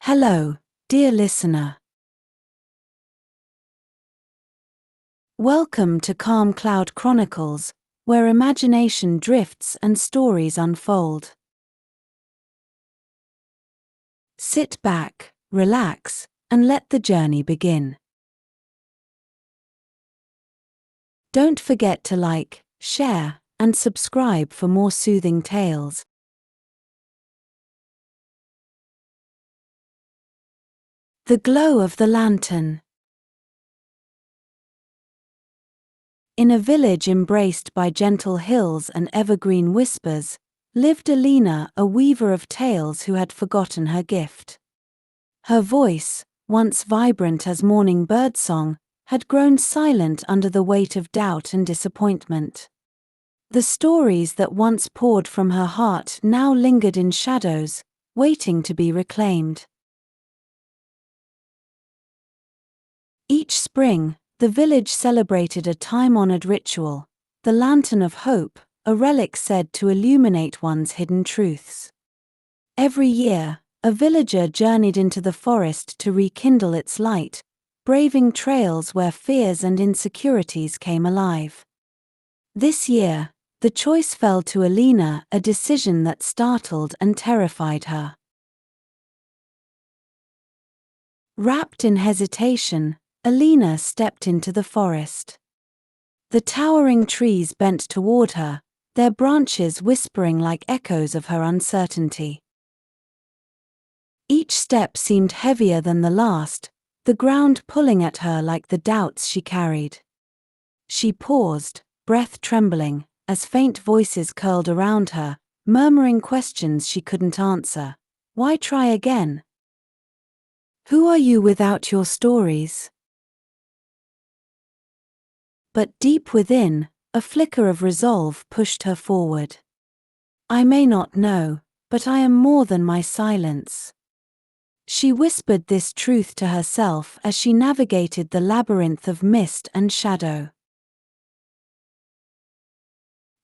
Hello, dear listener. Welcome to Calm Cloud Chronicles, where imagination drifts and stories unfold. Sit back, relax, and let the journey begin. Don't forget to like, share, and subscribe for more soothing tales. The glow of the lantern. In a village embraced by gentle hills and evergreen whispers, lived Alina, a weaver of tales who had forgotten her gift. Her voice, once vibrant as morning birdsong, had grown silent under the weight of doubt and disappointment. The stories that once poured from her heart now lingered in shadows, waiting to be reclaimed. Each spring, the village celebrated a time-honored ritual, the Lantern of Hope, a relic said to illuminate one's hidden truths. Every year, a villager journeyed into the forest to rekindle its light, braving trails where fears and insecurities came alive. This year, the choice fell to Alina, a decision that startled and terrified her. Wrapped in hesitation, Alina stepped into the forest. The towering trees bent toward her, their branches whispering like echoes of her uncertainty. Each step seemed heavier than the last, the ground pulling at her like the doubts she carried. She paused, breath trembling, as faint voices curled around her, murmuring questions she couldn't answer. Why try again? Who are you without your stories? But deep within, a flicker of resolve pushed her forward. I may not know, but I am more than my silence. She whispered this truth to herself as she navigated the labyrinth of mist and shadow.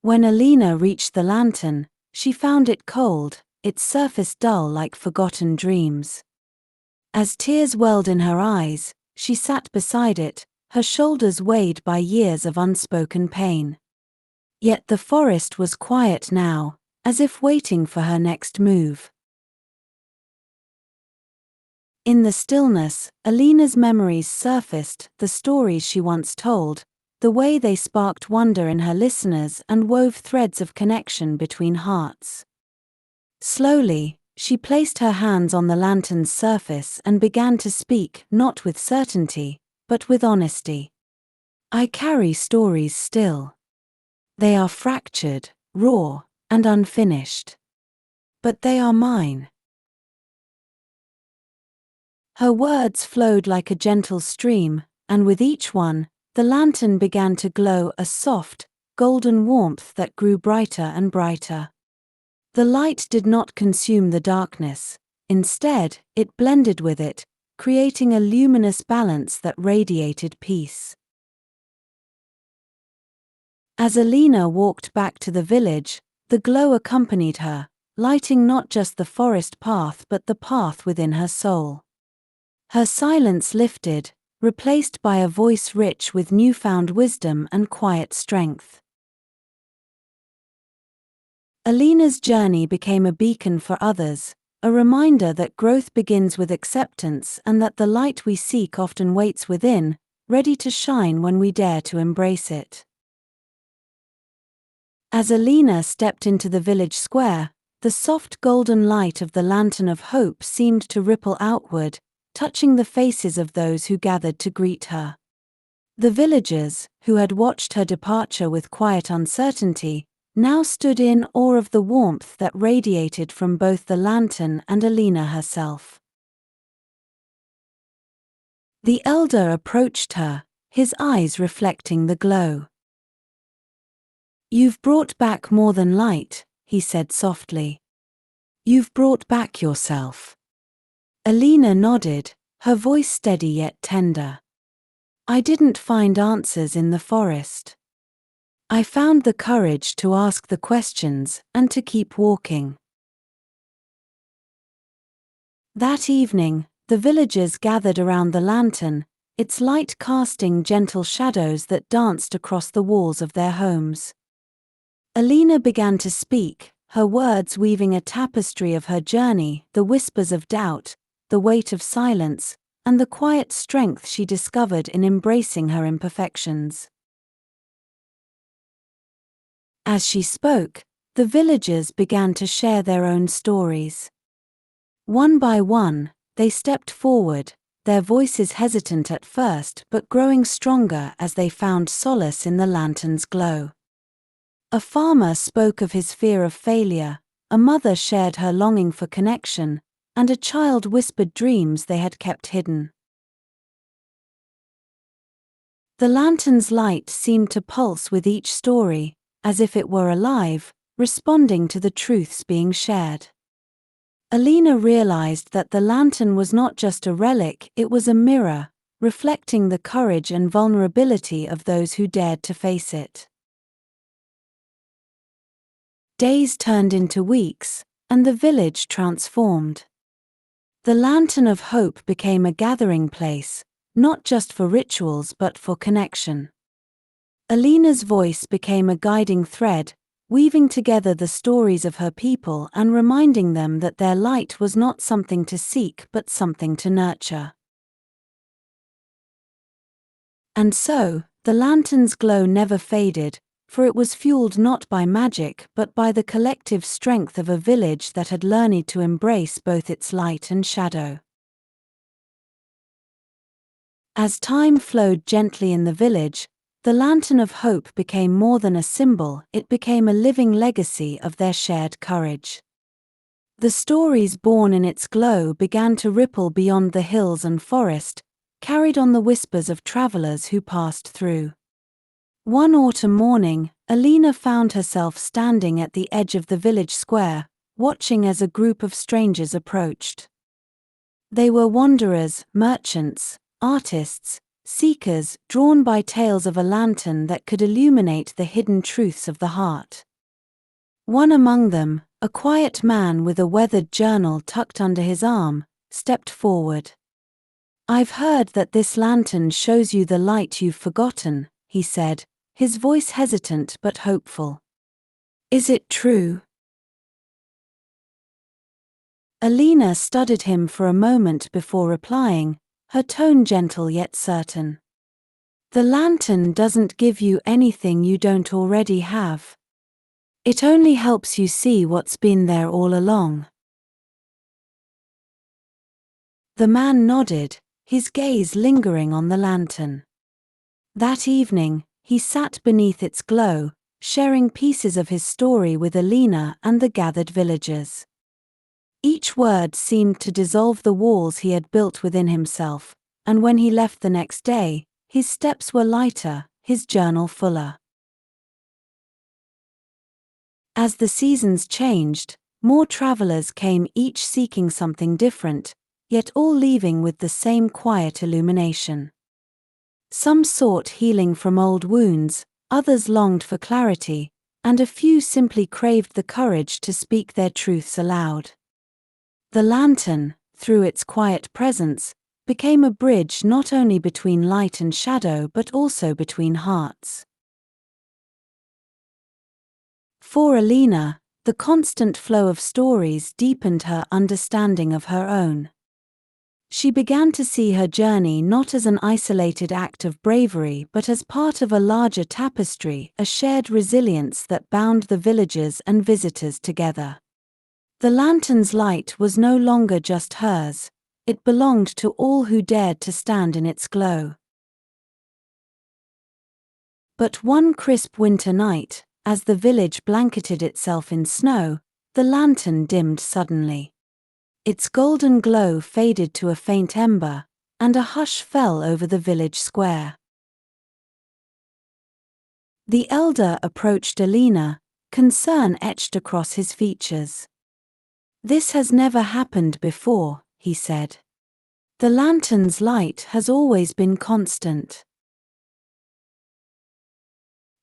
When Alina reached the lantern, she found it cold, its surface dull like forgotten dreams. As tears welled in her eyes, she sat beside it, her shoulders weighed by years of unspoken pain. Yet the forest was quiet now, as if waiting for her next move. In the stillness, Alina's memories surfaced, the stories she once told, the way they sparked wonder in her listeners and wove threads of connection between hearts. Slowly, she placed her hands on the lantern's surface and began to speak, not with certainty, but with honesty. I carry stories still. They are fractured, raw, and unfinished. But they are mine. Her words flowed like a gentle stream, and with each one, the lantern began to glow a soft, golden warmth that grew brighter and brighter. The light did not consume the darkness, instead, it blended with it, creating a luminous balance that radiated peace. As Alina walked back to the village, the glow accompanied her, lighting not just the forest path but the path within her soul. Her silence lifted, replaced by a voice rich with newfound wisdom and quiet strength. Alina's journey became a beacon for others, a reminder that growth begins with acceptance and that the light we seek often waits within, ready to shine when we dare to embrace it. As Alina stepped into the village square, the soft golden light of the Lantern of Hope seemed to ripple outward, touching the faces of those who gathered to greet her. The villagers, who had watched her departure with quiet uncertainty, now stood in awe of the warmth that radiated from both the lantern and Alina herself. The elder approached her, his eyes reflecting the glow. "You've brought back more than light," he said softly. "You've brought back yourself." Alina nodded, her voice steady yet tender. "I didn't find answers in the forest. I found the courage to ask the questions and to keep walking." That evening, the villagers gathered around the lantern, its light casting gentle shadows that danced across the walls of their homes. Alina began to speak, her words weaving a tapestry of her journey, the whispers of doubt, the weight of silence, and the quiet strength she discovered in embracing her imperfections. As she spoke, the villagers began to share their own stories. One by one, they stepped forward, their voices hesitant at first but growing stronger as they found solace in the lantern's glow. A farmer spoke of his fear of failure, a mother shared her longing for connection, and a child whispered dreams they had kept hidden. The lantern's light seemed to pulse with each story, as if it were alive, responding to the truths being shared. Alina realized that the lantern was not just a relic, it was a mirror, reflecting the courage and vulnerability of those who dared to face it. Days turned into weeks, and the village transformed. The Lantern of Hope became a gathering place, not just for rituals but for connection. Alina's voice became a guiding thread, weaving together the stories of her people and reminding them that their light was not something to seek but something to nurture. And so, the lantern's glow never faded, for it was fueled not by magic but by the collective strength of a village that had learned to embrace both its light and shadow. As time flowed gently in the village, the Lantern of Hope became more than a symbol, it became a living legacy of their shared courage. The stories born in its glow began to ripple beyond the hills and forest, carried on the whispers of travelers who passed through. One autumn morning, Alina found herself standing at the edge of the village square, watching as a group of strangers approached. They were wanderers, merchants, artists, seekers, drawn by tales of a lantern that could illuminate the hidden truths of the heart. One among them, a quiet man with a weathered journal tucked under his arm, stepped forward. "I've heard that this lantern shows you the light you've forgotten," he said, his voice hesitant but hopeful. "Is it true?" Alina studied him for a moment before replying, her tone gentle yet certain. "The lantern doesn't give you anything you don't already have. It only helps you see what's been there all along." The man nodded, his gaze lingering on the lantern. That evening, he sat beneath its glow, sharing pieces of his story with Alina and the gathered villagers. Each word seemed to dissolve the walls he had built within himself, and when he left the next day, his steps were lighter, his journal fuller. As the seasons changed, more travelers came, each seeking something different, yet all leaving with the same quiet illumination. Some sought healing from old wounds, others longed for clarity, and a few simply craved the courage to speak their truths aloud. The lantern, through its quiet presence, became a bridge not only between light and shadow but also between hearts. For Alina, the constant flow of stories deepened her understanding of her own. She began to see her journey not as an isolated act of bravery but as part of a larger tapestry, a shared resilience that bound the villagers and visitors together. The lantern's light was no longer just hers, it belonged to all who dared to stand in its glow. But one crisp winter night, as the village blanketed itself in snow, the lantern dimmed suddenly. Its golden glow faded to a faint ember, and a hush fell over the village square. The elder approached Alina, concern etched across his features. "This has never happened before," he said. "The lantern's light has always been constant."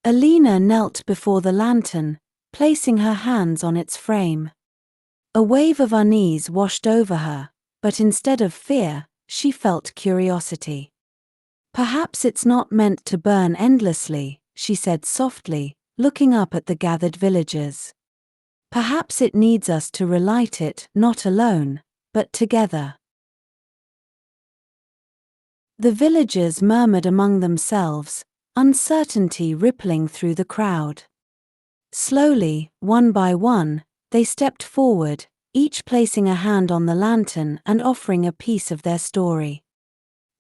Alina knelt before the lantern, placing her hands on its frame. A wave of unease washed over her, but instead of fear, she felt curiosity. "Perhaps it's not meant to burn endlessly," she said softly, looking up at the gathered villagers. "Perhaps it needs us to relight it, not alone, but together." The villagers murmured among themselves, uncertainty rippling through the crowd. Slowly, one by one, they stepped forward, each placing a hand on the lantern and offering a piece of their story.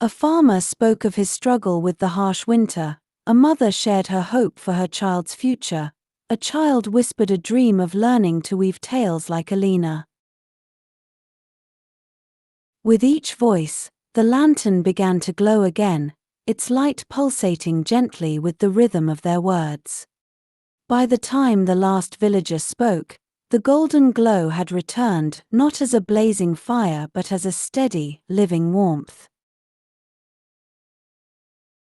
A farmer spoke of his struggle with the harsh winter, a mother shared her hope for her child's future, a child whispered a dream of learning to weave tales like Alina. With each voice, the lantern began to glow again, its light pulsating gently with the rhythm of their words. By the time the last villager spoke, the golden glow had returned, not as a blazing fire but as a steady, living warmth.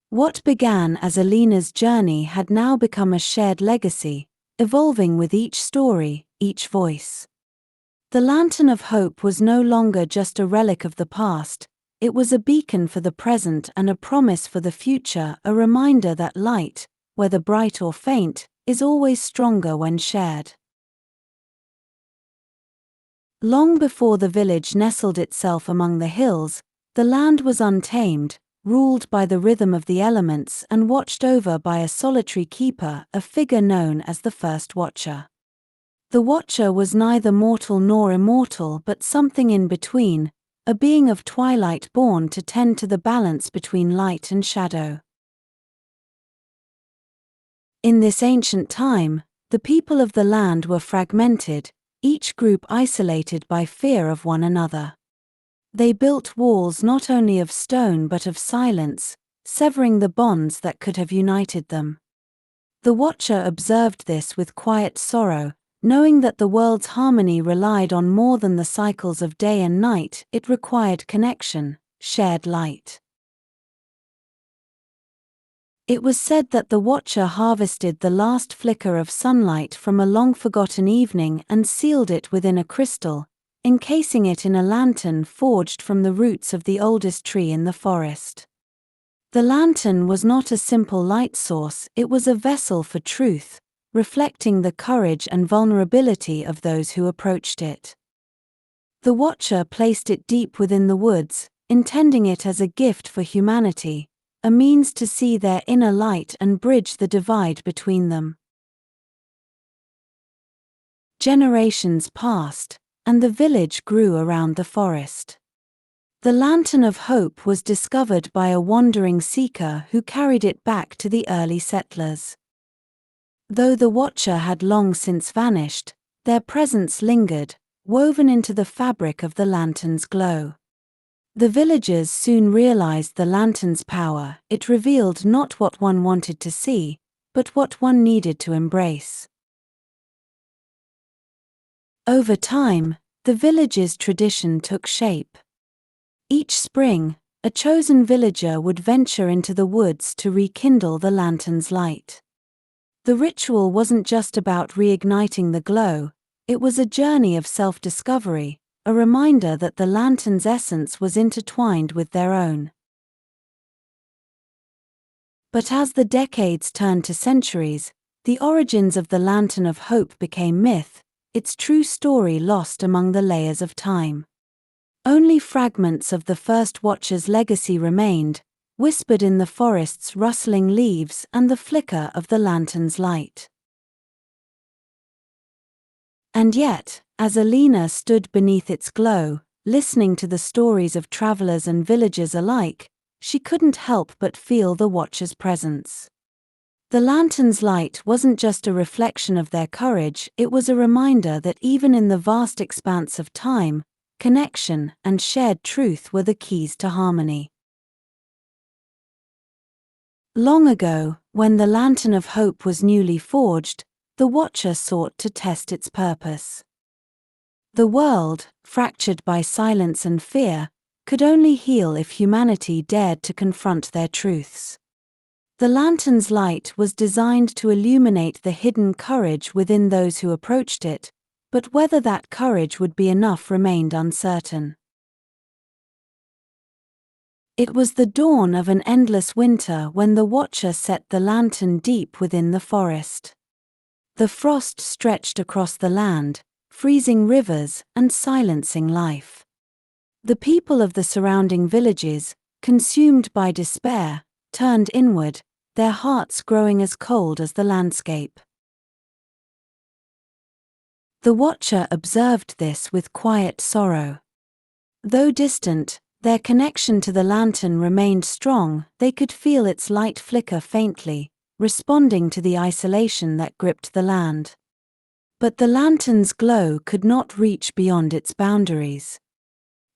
What began as Alina's journey had now become a shared legacy, evolving with each story, each voice. The lantern of hope was no longer just a relic of the past, it was a beacon for the present and a promise for the future, a reminder that light, whether bright or faint, is always stronger when shared. Long before the village nestled itself among the hills, the land was untamed, ruled by the rhythm of the elements and watched over by a solitary keeper, a figure known as the First Watcher. The Watcher was neither mortal nor immortal but something in between, a being of twilight born to tend to the balance between light and shadow. In this ancient time, the people of the land were fragmented, each group isolated by fear of one another. They built walls not only of stone but of silence, severing the bonds that could have united them. The Watcher observed this with quiet sorrow, knowing that the world's harmony relied on more than the cycles of day and night, it required connection, shared light. It was said that the Watcher harvested the last flicker of sunlight from a long-forgotten evening and sealed it within a crystal, encasing it in a lantern forged from the roots of the oldest tree in the forest. The lantern was not a simple light source, it was a vessel for truth, reflecting the courage and vulnerability of those who approached it. The Watcher placed it deep within the woods, intending it as a gift for humanity, a means to see their inner light and bridge the divide between them. Generations passed, and the village grew around the forest. The lantern of hope was discovered by a wandering seeker who carried it back to the early settlers. Though the Watcher had long since vanished, their presence lingered, woven into the fabric of the lantern's glow. The villagers soon realized the lantern's power, it revealed not what one wanted to see, but what one needed to embrace. Over time, the village's tradition took shape. Each spring, a chosen villager would venture into the woods to rekindle the lantern's light. The ritual wasn't just about reigniting the glow, it was a journey of self-discovery, a reminder that the lantern's essence was intertwined with their own. But as the decades turned to centuries, the origins of the lantern of hope became myth, its true story lost among the layers of time. Only fragments of the first Watcher's legacy remained, whispered in the forest's rustling leaves and the flicker of the lantern's light. And yet, as Alina stood beneath its glow, listening to the stories of travelers and villagers alike, she couldn't help but feel the Watcher's presence. The lantern's light wasn't just a reflection of their courage, it was a reminder that even in the vast expanse of time, connection and shared truth were the keys to harmony. Long ago, when the lantern of hope was newly forged, the Watcher sought to test its purpose. The world, fractured by silence and fear, could only heal if humanity dared to confront their truths. The lantern's light was designed to illuminate the hidden courage within those who approached it, but whether that courage would be enough remained uncertain. It was the dawn of an endless winter when the watcher set the lantern deep within the forest. The frost stretched across the land, freezing rivers and silencing life. The people of the surrounding villages, consumed by despair, turned inward, their hearts growing as cold as the landscape. The watcher observed this with quiet sorrow. Though distant, their connection to the lantern remained strong. They could feel its light flicker faintly, responding to the isolation that gripped the land. But the lantern's glow could not reach beyond its boundaries.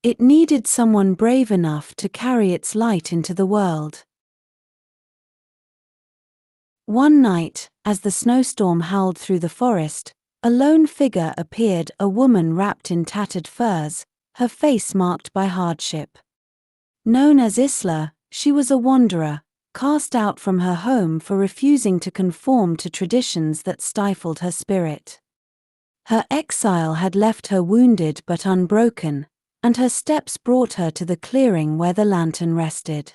It needed someone brave enough to carry its light into the world. One night, as the snowstorm howled through the forest, a lone figure appeared, a woman wrapped in tattered furs, her face marked by hardship. Known as Isla, she was a wanderer, cast out from her home for refusing to conform to traditions that stifled her spirit. Her exile had left her wounded but unbroken, and her steps brought her to the clearing where the lantern rested.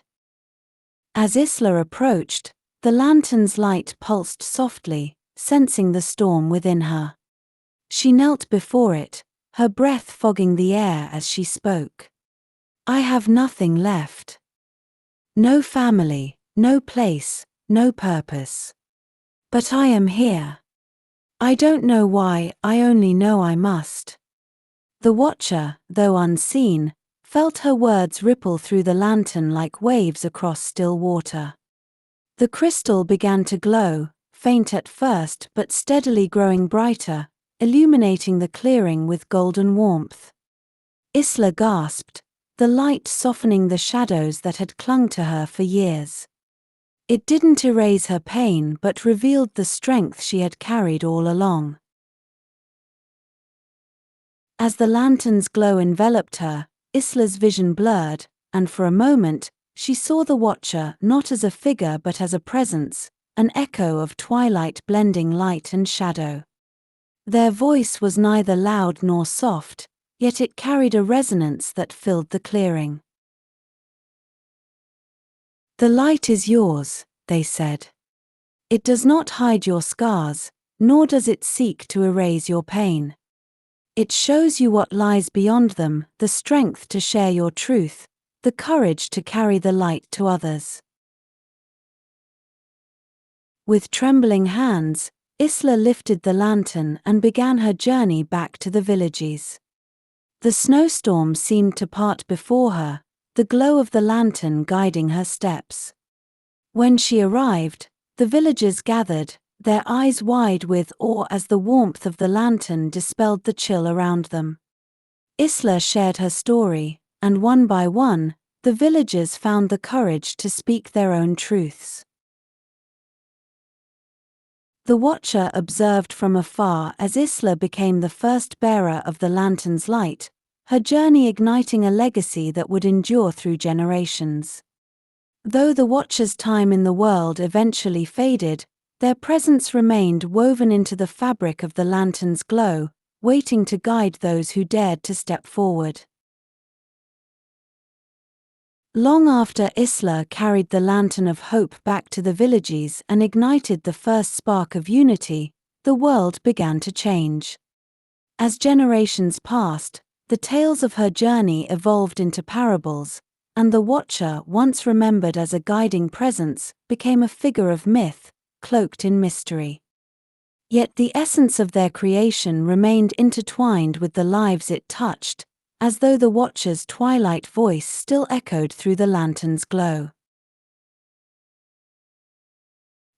As Isla approached, the lantern's light pulsed softly, sensing the storm within her. She knelt before it, her breath fogging the air as she spoke. "I have nothing left. No family, no place, no purpose. But I am here. I don't know why, I only know I must." The watcher, though unseen, felt her words ripple through the lantern like waves across still water. The crystal began to glow, faint at first but steadily growing brighter, illuminating the clearing with golden warmth. Isla gasped, the light softening the shadows that had clung to her for years. It didn't erase her pain but revealed the strength she had carried all along. As the lantern's glow enveloped her, Isla's vision blurred, and for a moment, she saw the watcher not as a figure but as a presence, an echo of twilight blending light and shadow. Their voice was neither loud nor soft, yet it carried a resonance that filled the clearing. "The light is yours," they said. "It does not hide your scars, nor does it seek to erase your pain. It shows you what lies beyond them, the strength to share your truth, the courage to carry the light to others." With trembling hands, Isla lifted the lantern and began her journey back to the villages. The snowstorm seemed to part before her, the glow of the lantern guiding her steps. When she arrived, the villagers gathered, their eyes wide with awe as the warmth of the lantern dispelled the chill around them. Isla shared her story, and one by one, the villagers found the courage to speak their own truths. The watcher observed from afar as Isla became the first bearer of the lantern's light, her journey igniting a legacy that would endure through generations. Though the watcher's time in the world eventually faded, their presence remained woven into the fabric of the lantern's glow, waiting to guide those who dared to step forward. Long after Isla carried the lantern of hope back to the villages and ignited the first spark of unity, the world began to change. As generations passed, the tales of her journey evolved into parables, and the watcher, once remembered as a guiding presence, became a figure of myth, cloaked in mystery. Yet the essence of their creation remained intertwined with the lives it touched, as though the watcher's twilight voice still echoed through the lantern's glow.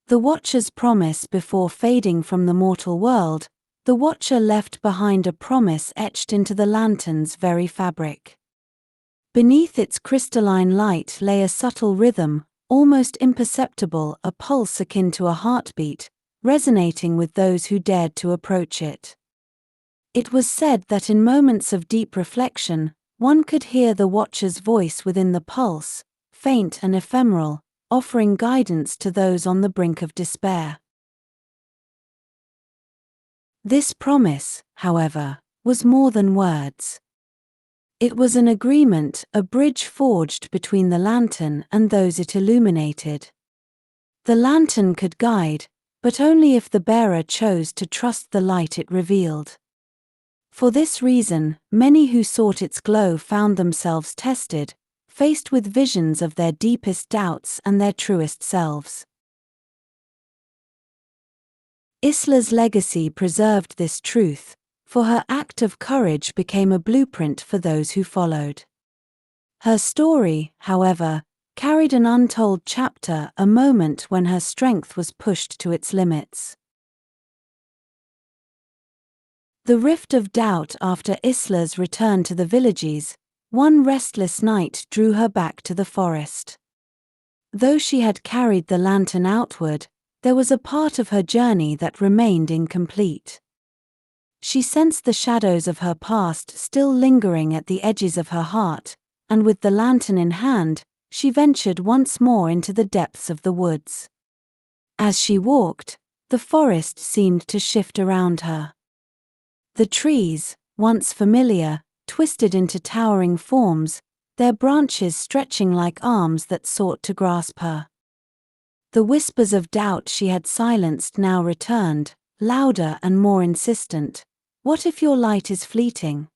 The watcher's promise before fading from the mortal world, the watcher left behind a promise etched into the lantern's very fabric. Beneath its crystalline light lay a subtle rhythm, almost imperceptible, a pulse akin to a heartbeat, resonating with those who dared to approach it. It was said that in moments of deep reflection, one could hear the watcher's voice within the pulse, faint and ephemeral, offering guidance to those on the brink of despair. This promise, however, was more than words. It was an agreement, a bridge forged between the lantern and those it illuminated. The lantern could guide, but only if the bearer chose to trust the light it revealed. For this reason, many who sought its glow found themselves tested, faced with visions of their deepest doubts and their truest selves. Isla's legacy preserved this truth, for her act of courage became a blueprint for those who followed. Her story, however, carried an untold chapter, a moment when her strength was pushed to its limits. The rift of doubt after Isla's return to the villages, one restless night drew her back to the forest. Though she had carried the lantern outward, there was a part of her journey that remained incomplete. She sensed the shadows of her past still lingering at the edges of her heart, and with the lantern in hand, she ventured once more into the depths of the woods. As she walked, the forest seemed to shift around her. The trees, once familiar, twisted into towering forms, their branches stretching like arms that sought to grasp her. The whispers of doubt she had silenced now returned, louder and more insistent. What if your light is fleeting?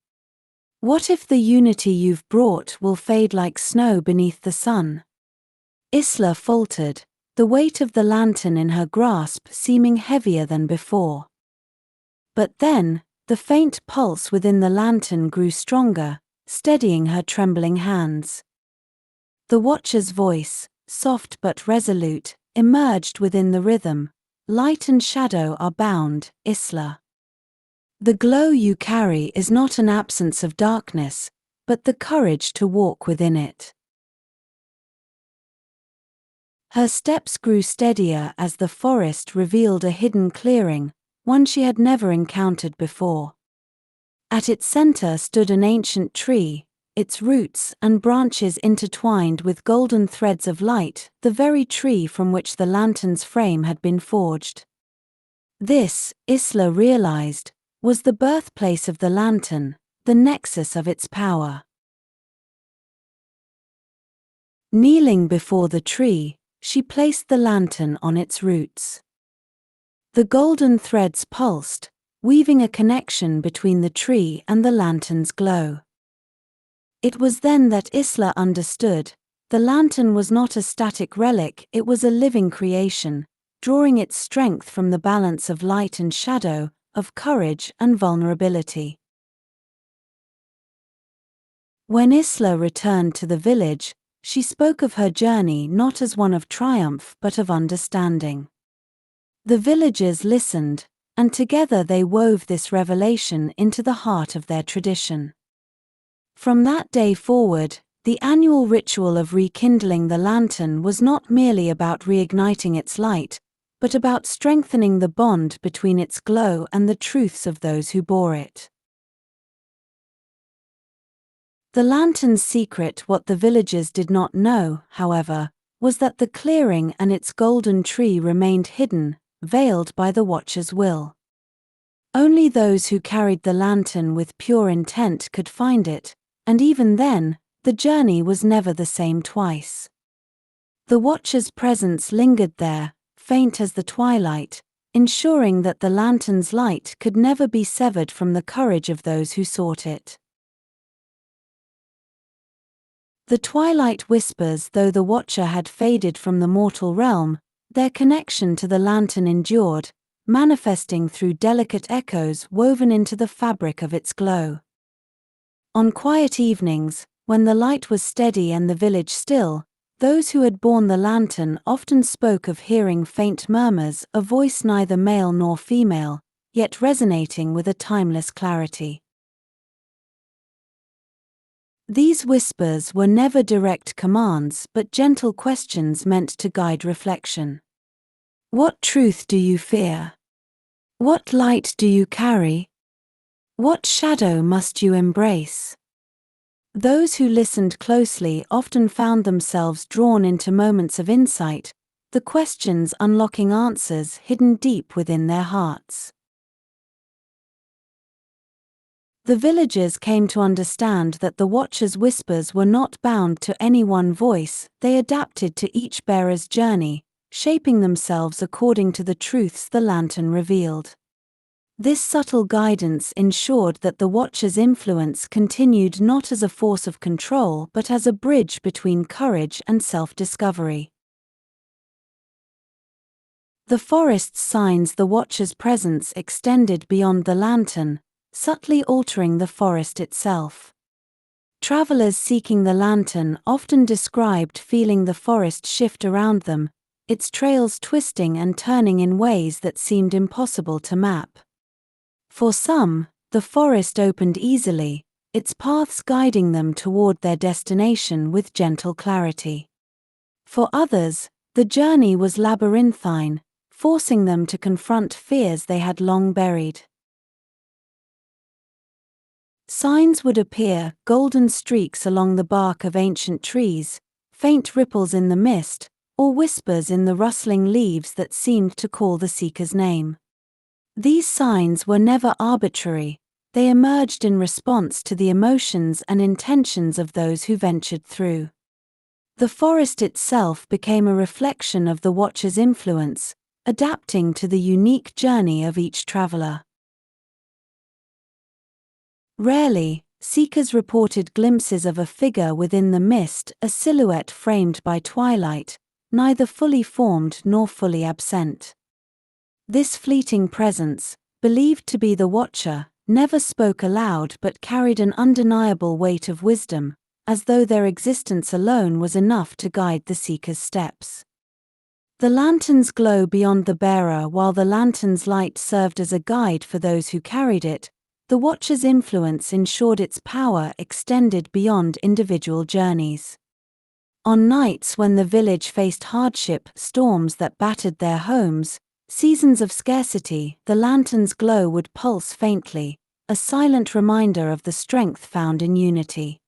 What if the unity you've brought will fade like snow beneath the sun? Isla faltered, the weight of the lantern in her grasp seeming heavier than before. But then, the faint pulse within the lantern grew stronger, steadying her trembling hands. The watcher's voice, soft but resolute, emerged within the rhythm. Light and shadow are bound, Isla. The glow you carry is not an absence of darkness, but the courage to walk within it. Her steps grew steadier as the forest revealed a hidden clearing, one she had never encountered before. At its center stood an ancient tree, its roots and branches intertwined with golden threads of light, the very tree from which the lantern's frame had been forged. This, Isla realized, was the birthplace of the lantern, the nexus of its power. Kneeling before the tree, she placed the lantern on its roots. The golden threads pulsed, weaving a connection between the tree and the lantern's glow. It was then that Isla understood, the lantern was not a static relic, it was a living creation, drawing its strength from the balance of light and shadow, of courage and vulnerability. When Isla returned to the village, she spoke of her journey not as one of triumph but of understanding. The villagers listened, and together they wove this revelation into the heart of their tradition. From that day forward, the annual ritual of rekindling the lantern was not merely about reigniting its light, but about strengthening the bond between its glow and the truths of those who bore it. The lantern's secret, what the villagers did not know, however, was that the clearing and its golden tree remained hidden, veiled by the watcher's will. Only those who carried the lantern with pure intent could find it, and even then, the journey was never the same twice. The watcher's presence lingered there, faint as the twilight, ensuring that the lantern's light could never be severed from the courage of those who sought it. The twilight whispers, though the watcher had faded from the mortal realm, their connection to the lantern endured, manifesting through delicate echoes woven into the fabric of its glow. On quiet evenings, when the light was steady and the village still, those who had borne the lantern often spoke of hearing faint murmurs, a voice neither male nor female, yet resonating with a timeless clarity. These whispers were never direct commands but gentle questions meant to guide reflection. What truth do you fear? What light do you carry? What shadow must you embrace? Those who listened closely often found themselves drawn into moments of insight, the questions unlocking answers hidden deep within their hearts. The villagers came to understand that the Watcher's whispers were not bound to any one voice, they adapted to each bearer's journey, shaping themselves according to the truths the lantern revealed. This subtle guidance ensured that the Watcher's influence continued not as a force of control but as a bridge between courage and self-discovery. The forest's signs. The Watcher's presence extended beyond the lantern, subtly altering the forest itself. Travelers seeking the lantern often described feeling the forest shift around them, its trails twisting and turning in ways that seemed impossible to map. For some, the forest opened easily, its paths guiding them toward their destination with gentle clarity. For others, the journey was labyrinthine, forcing them to confront fears they had long buried. Signs would appear, golden streaks along the bark of ancient trees, faint ripples in the mist, or whispers in the rustling leaves that seemed to call the seeker's name. These signs were never arbitrary, they emerged in response to the emotions and intentions of those who ventured through. The forest itself became a reflection of the Watcher's influence, adapting to the unique journey of each traveler. Rarely, seekers reported glimpses of a figure within the mist, a silhouette framed by twilight, neither fully formed nor fully absent. This fleeting presence, believed to be the Watcher, never spoke aloud but carried an undeniable weight of wisdom, as though their existence alone was enough to guide the seeker's steps. The lantern's glow beyond the bearer. While the lantern's light served as a guide for those who carried it, the Watcher's influence ensured its power extended beyond individual journeys. On nights when the village faced hardship, storms that battered their homes, seasons of scarcity, the lantern's glow would pulse faintly, a silent reminder of the strength found in unity.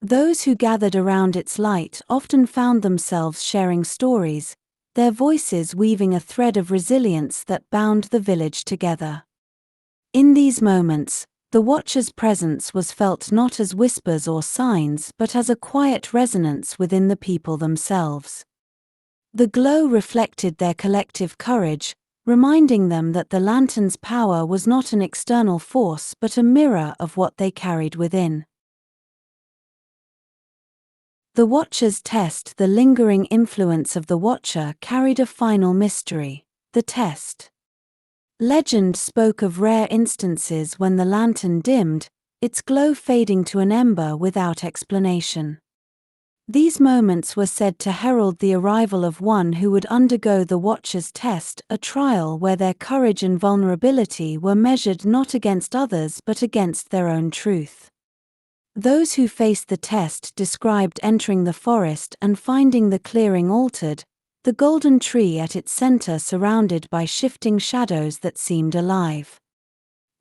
Those who gathered around its light often found themselves sharing stories, their voices weaving a thread of resilience that bound the village together. In these moments, the Watcher's presence was felt not as whispers or signs but as a quiet resonance within the people themselves. The glow reflected their collective courage, reminding them that the lantern's power was not an external force but a mirror of what they carried within. The Watcher's test. The lingering influence of the Watcher carried a final mystery, the test. Legend spoke of rare instances when the lantern dimmed, its glow fading to an ember without explanation. These moments were said to herald the arrival of one who would undergo the Watcher's test, a trial where their courage and vulnerability were measured not against others but against their own truth. Those who faced the test described entering the forest and finding the clearing altered, the golden tree at its center surrounded by shifting shadows that seemed alive.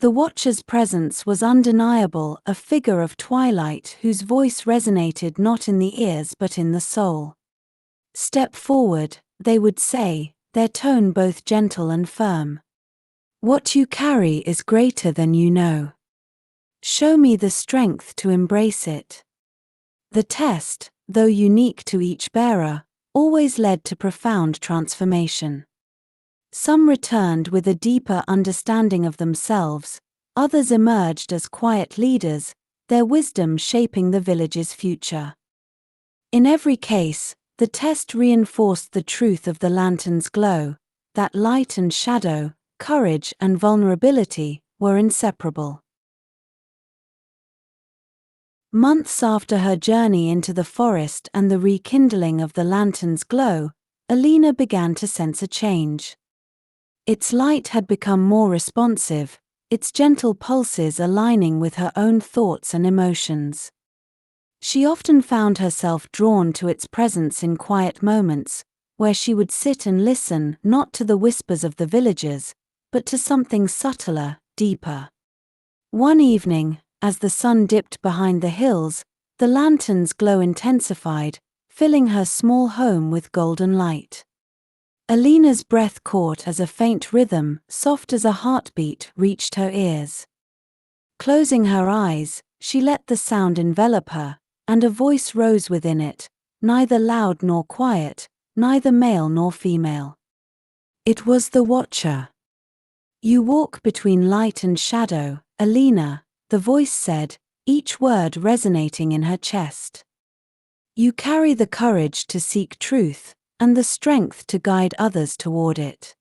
The Watcher's presence was undeniable, a figure of twilight whose voice resonated not in the ears but in the soul. "Step forward," they would say, their tone both gentle and firm. "What you carry is greater than you know. Show me the strength to embrace it." The test, though unique to each bearer, always led to profound transformation. Some returned with a deeper understanding of themselves, others emerged as quiet leaders, their wisdom shaping the village's future. In every case, the test reinforced the truth of the lantern's glow, that light and shadow, courage and vulnerability, were inseparable. Months after her journey into the forest and the rekindling of the lantern's glow, Alina began to sense a change. Its light had become more responsive, its gentle pulses aligning with her own thoughts and emotions. She often found herself drawn to its presence in quiet moments, where she would sit and listen not to the whispers of the villagers, but to something subtler, deeper. One evening, as the sun dipped behind the hills, the lantern's glow intensified, filling her small home with golden light. Alina's breath caught as a faint rhythm, soft as a heartbeat, reached her ears. Closing her eyes, she let the sound envelop her, and a voice rose within it, neither loud nor quiet, neither male nor female. It was the Watcher. "You walk between light and shadow, Alina," the voice said, each word resonating in her chest. "You carry the courage to seek truth, and the strength to guide others toward it.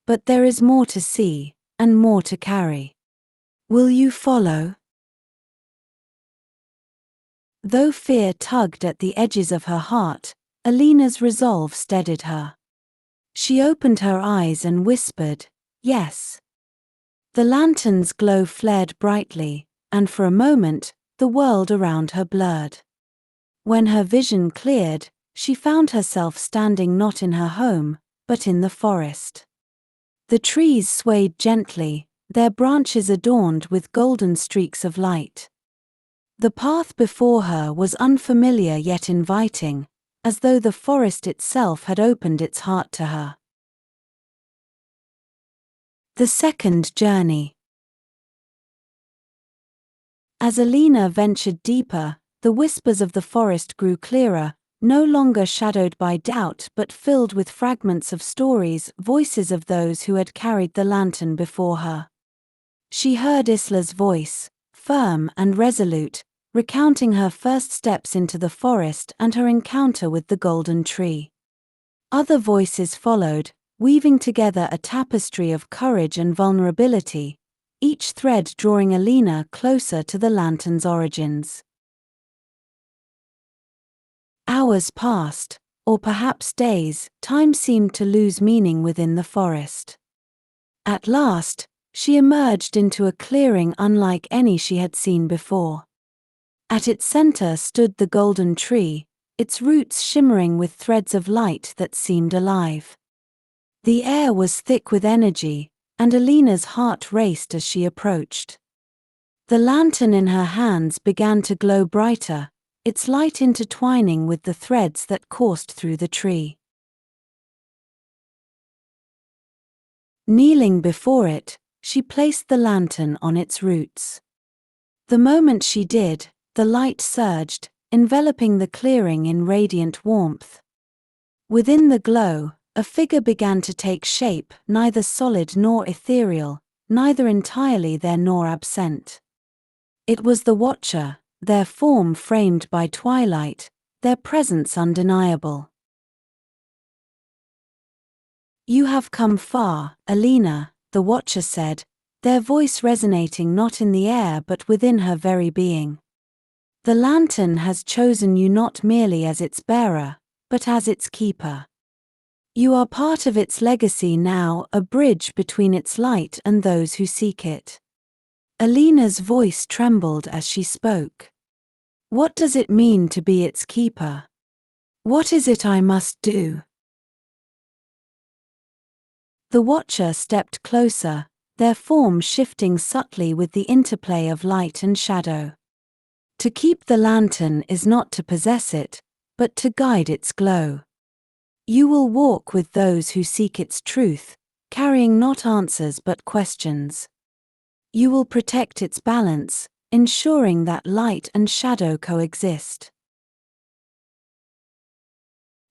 But there is more to see, and more to carry. Will you follow?" Though fear tugged at the edges of her heart, Alina's resolve steadied her. She opened her eyes and whispered, "Yes." The lantern's glow flared brightly, and for a moment, the world around her blurred. When her vision cleared, she found herself standing not in her home, but in the forest. The trees swayed gently, their branches adorned with golden streaks of light. The path before her was unfamiliar yet inviting, as though the forest itself had opened its heart to her. The second journey. As Alina ventured deeper, the whispers of the forest grew clearer, no longer shadowed by doubt but filled with fragments of stories, voices of those who had carried the lantern before her. She heard Isla's voice, firm and resolute, recounting her first steps into the forest and her encounter with the golden tree. Other voices followed, weaving together a tapestry of courage and vulnerability, each thread drawing Alina closer to the lantern's origins. Hours passed, or perhaps days. Time seemed to lose meaning within the forest. At last, she emerged into a clearing unlike any she had seen before. At its center stood the golden tree, its roots shimmering with threads of light that seemed alive. The air was thick with energy, and Alina's heart raced as she approached. The lantern in her hands began to glow brighter, its light intertwining with the threads that coursed through the tree. Kneeling before it, she placed the lantern on its roots. The moment she did, the light surged, enveloping the clearing in radiant warmth. Within the glow, a figure began to take shape, neither solid nor ethereal, neither entirely there nor absent. It was the Watcher, their form framed by twilight, their presence undeniable. "You have come far, Alina," the Watcher said, their voice resonating not in the air but within her very being. "The lantern has chosen you not merely as its bearer, but as its keeper. You are part of its legacy now, a bridge between its light and those who seek it." Alina's voice trembled as she spoke. "What does it mean to be its keeper? What is it I must do?" The Watcher stepped closer, their form shifting subtly with the interplay of light and shadow. "To keep the lantern is not to possess it, but to guide its glow. You will walk with those who seek its truth, carrying not answers but questions. You will protect its balance, ensuring that light and shadow coexist."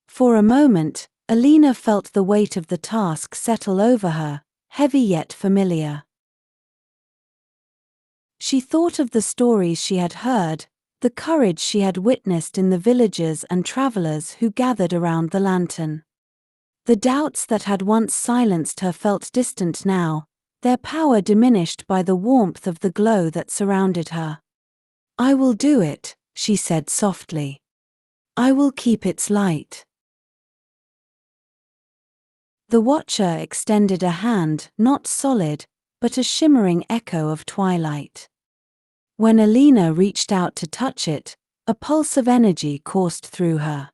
For a moment, Alina felt the weight of the task settle over her, heavy yet familiar. She thought of the stories she had heard, the courage she had witnessed in the villagers and travelers who gathered around the lantern. The doubts that had once silenced her felt distant now, their power diminished by the warmth of the glow that surrounded her. "I will do it," she said softly. "I will keep its light." The Watcher extended a hand, not solid, but a shimmering echo of twilight. When Alina reached out to touch it, a pulse of energy coursed through her.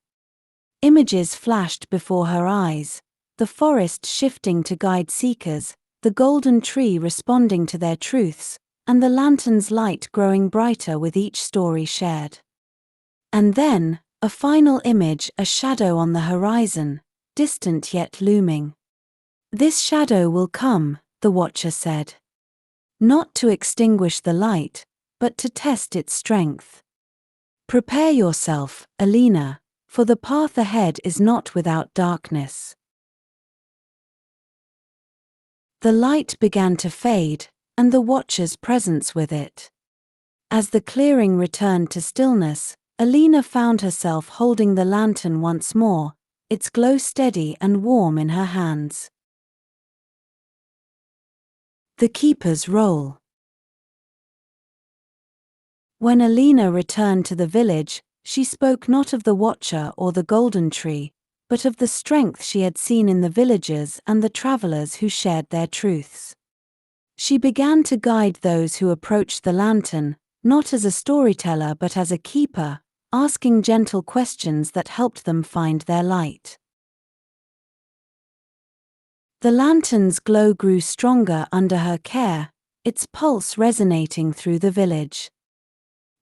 Images flashed before her eyes, the forest shifting to guide seekers, the golden tree responding to their truths, and the lantern's light growing brighter with each story shared. And then, a final image, a shadow on the horizon, distant yet looming. "This shadow will come," the Watcher said. not to extinguish the light, but to test its strength. Prepare yourself, Alina, for the path ahead is not without darkness. The light began to fade, and the watcher's presence with it. As the clearing returned to stillness, Alina found herself holding the lantern once more, its glow steady and warm in her hands. The keeper's role. When Alina returned to the village, she spoke not of the watcher or the golden tree, but of the strength she had seen in the villagers and the travelers who shared their truths. She began to guide those who approached the lantern, not as a storyteller but as a keeper, asking gentle questions that helped them find their light. The lantern's glow grew stronger under her care, its pulse resonating through the village.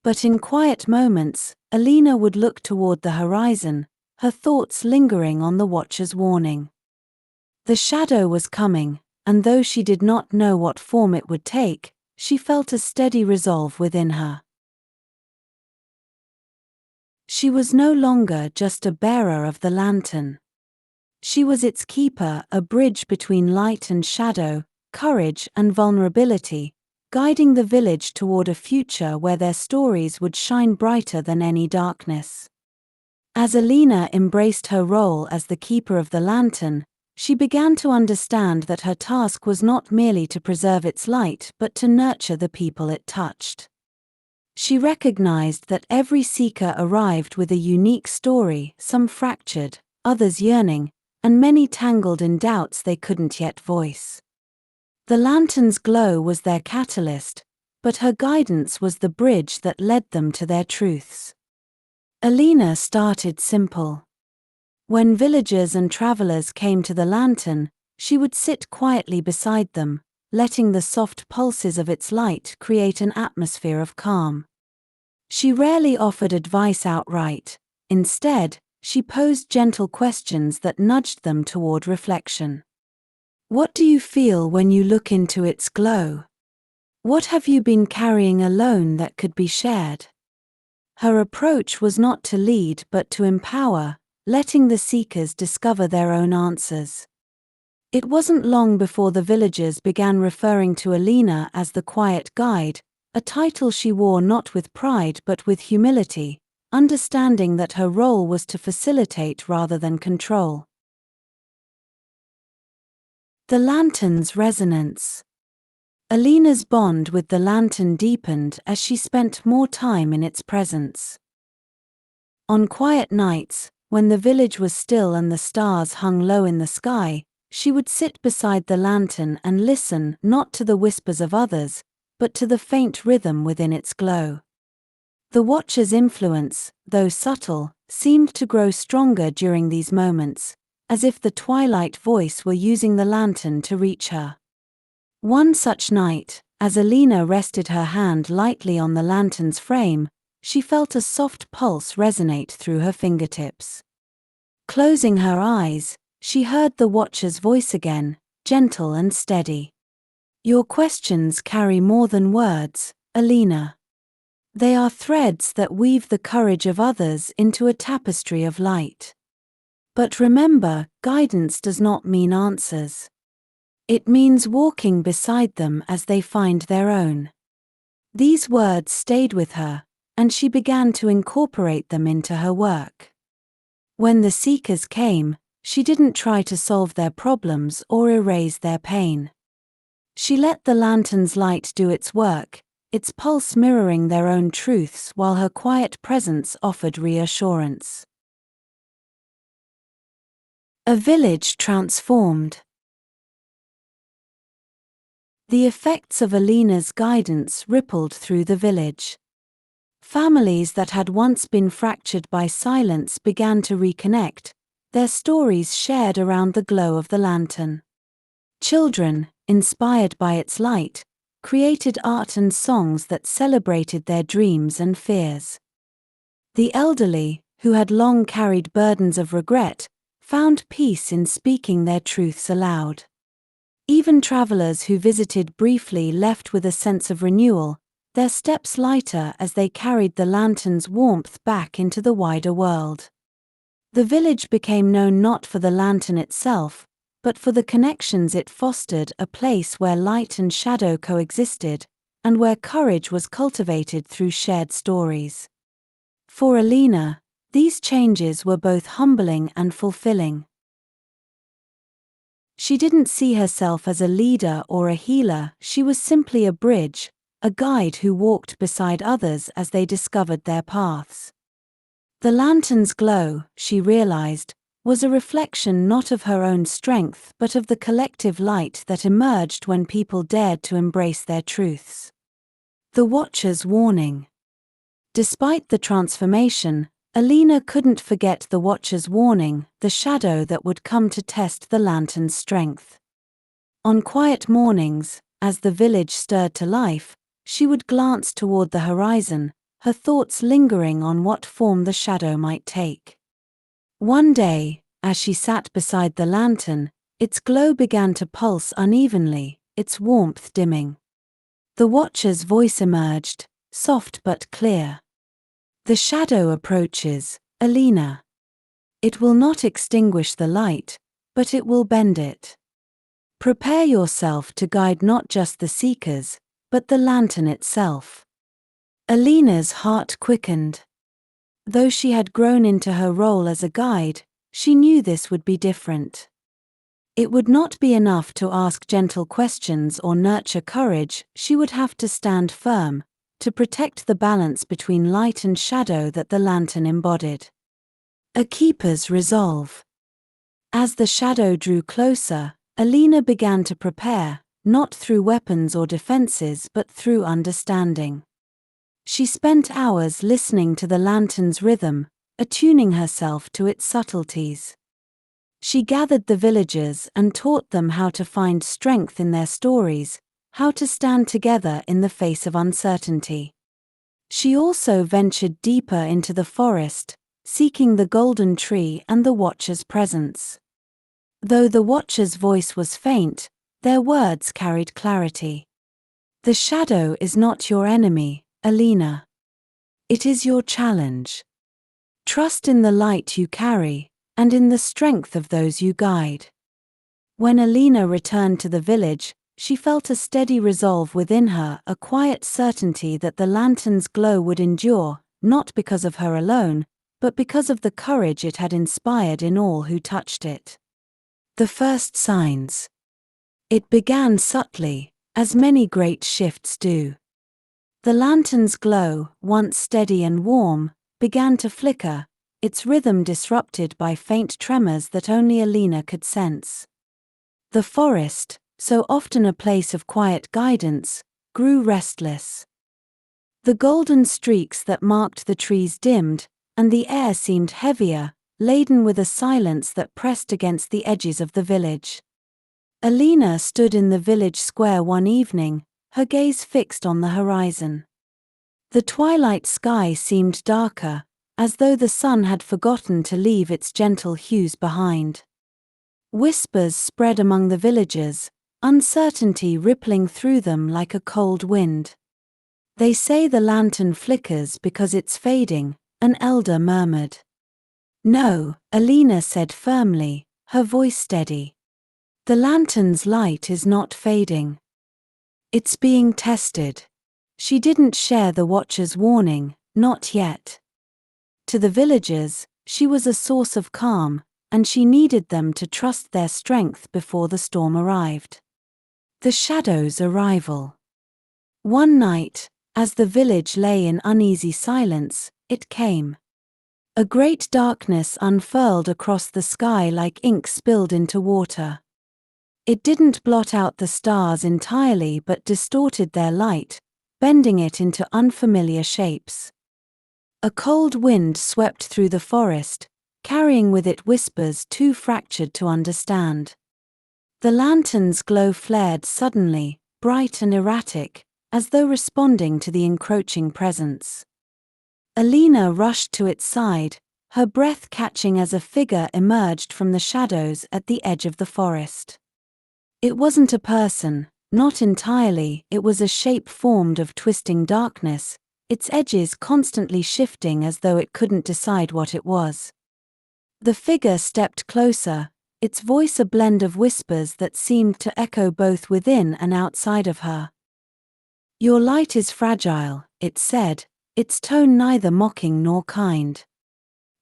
But in quiet moments, Alina would look toward the horizon, her thoughts lingering on the watcher's warning. The shadow was coming, and though she did not know what form it would take, she felt a steady resolve within her. She was no longer just a bearer of the lantern. She was its keeper, a bridge between light and shadow, courage and vulnerability, guiding the village toward a future where their stories would shine brighter than any darkness. As Alina embraced her role as the keeper of the lantern, she began to understand that her task was not merely to preserve its light but to nurture the people it touched. She recognized that every seeker arrived with a unique story, some fractured, others yearning, and many tangled in doubts they couldn't yet voice. The lantern's glow was their catalyst, but her guidance was the bridge that led them to their truths. Alina started simple. When villagers and travelers came to the lantern, she would sit quietly beside them, letting the soft pulses of its light create an atmosphere of calm. She rarely offered advice outright. Instead, she posed gentle questions that nudged them toward reflection. What do you feel when you look into its glow? What have you been carrying alone that could be shared? Her approach was not to lead but to empower, letting the seekers discover their own answers. It wasn't long before the villagers began referring to Alina as the quiet guide, a title she wore not with pride but with humility, understanding that her role was to facilitate rather than control. The lantern's resonance. Alina's bond with the lantern deepened as she spent more time in its presence. On quiet nights, when the village was still and the stars hung low in the sky, she would sit beside the lantern and listen not to the whispers of others, but to the faint rhythm within its glow. The watcher's influence, though subtle, seemed to grow stronger during these moments, as if the twilight voice were using the lantern to reach her. One such night, as Alina rested her hand lightly on the lantern's frame, she felt a soft pulse resonate through her fingertips. Closing her eyes, she heard the watcher's voice again, gentle and steady. Your questions carry more than words, Alina. They are threads that weave the courage of others into a tapestry of light. But remember, guidance does not mean answers. It means walking beside them as they find their own. These words stayed with her, and she began to incorporate them into her work. When the seekers came, she didn't try to solve their problems or erase their pain. She let the lantern's light do its work, its pulse mirroring their own truths while her quiet presence offered reassurance. A village transformed. The effects of Alina's guidance rippled through the village. Families that had once been fractured by silence began to reconnect, their stories shared around the glow of the lantern. Children, inspired by its light, created art and songs that celebrated their dreams and fears. The elderly, who had long carried burdens of regret, found peace in speaking their truths aloud. Even travelers who visited briefly left with a sense of renewal, their steps lighter as they carried the lantern's warmth back into the wider world. The village became known not for the lantern itself, but for the connections it fostered, a place where light and shadow coexisted, and where courage was cultivated through shared stories. For Alina, these changes were both humbling and fulfilling. She didn't see herself as a leader or a healer, she was simply a bridge, a guide who walked beside others as they discovered their paths. The lantern's glow, she realized, was a reflection not of her own strength but of the collective light that emerged when people dared to embrace their truths. The Watcher's warning. Despite the transformation, Alina couldn't forget the Watcher's warning, the shadow that would come to test the lantern's strength. On quiet mornings, as the village stirred to life, she would glance toward the horizon, her thoughts lingering on what form the shadow might take. One day, as she sat beside the lantern, its glow began to pulse unevenly, its warmth dimming. The Watcher's voice emerged, soft but clear. "The shadow approaches, Alina. It will not extinguish the light, but it will bend it. Prepare yourself to guide not just the seekers, but the lantern itself." Alina's heart quickened. Though she had grown into her role as a guide, she knew this would be different. It would not be enough to ask gentle questions or nurture courage, she would have to stand firm, to protect the balance between light and shadow that the lantern embodied. A keeper's resolve. As the shadow drew closer, Alina began to prepare, not through weapons or defenses but through understanding. She spent hours listening to the lantern's rhythm, attuning herself to its subtleties. She gathered the villagers and taught them how to find strength in their stories, how to stand together in the face of uncertainty. She also ventured deeper into the forest, seeking the golden tree and the Watcher's presence. Though the Watcher's voice was faint, their words carried clarity. "The shadow is not your enemy, Alina. It is your challenge. Trust in the light you carry, and in the strength of those you guide." When Alina returned to the village, she felt a steady resolve within her, a quiet certainty that the lantern's glow would endure, not because of her alone, but because of the courage it had inspired in all who touched it. The first signs. It began subtly, as many great shifts do. The lantern's glow, once steady and warm, began to flicker, its rhythm disrupted by faint tremors that only Alina could sense. The forest, so often a place of quiet guidance, grew restless. The golden streaks that marked the trees dimmed, and the air seemed heavier, laden with a silence that pressed against the edges of the village. Alina stood in the village square one evening, her gaze fixed on the horizon. The twilight sky seemed darker, as though the sun had forgotten to leave its gentle hues behind. Whispers spread among the villagers, uncertainty rippling through them like a cold wind. "They say the lantern flickers because it's fading," an elder murmured. "No," Alina said firmly, her voice steady. "The lantern's light is not fading. It's being tested." She didn't share the Watcher's warning, not yet. To the villagers, she was a source of calm, and she needed them to trust their strength before the storm arrived. The shadow's arrival. One night, as the village lay in uneasy silence, it came. A great darkness unfurled across the sky like ink spilled into water. It didn't blot out the stars entirely but distorted their light, bending it into unfamiliar shapes. A cold wind swept through the forest, carrying with it whispers too fractured to understand. The lantern's glow flared suddenly, bright and erratic, as though responding to the encroaching presence. Alina rushed to its side, her breath catching as a figure emerged from the shadows at the edge of the forest. It wasn't a person, not entirely, it was a shape formed of twisting darkness, its edges constantly shifting as though it couldn't decide what it was. The figure stepped closer, its voice a blend of whispers that seemed to echo both within and outside of her. "Your light is fragile," it said, its tone neither mocking nor kind.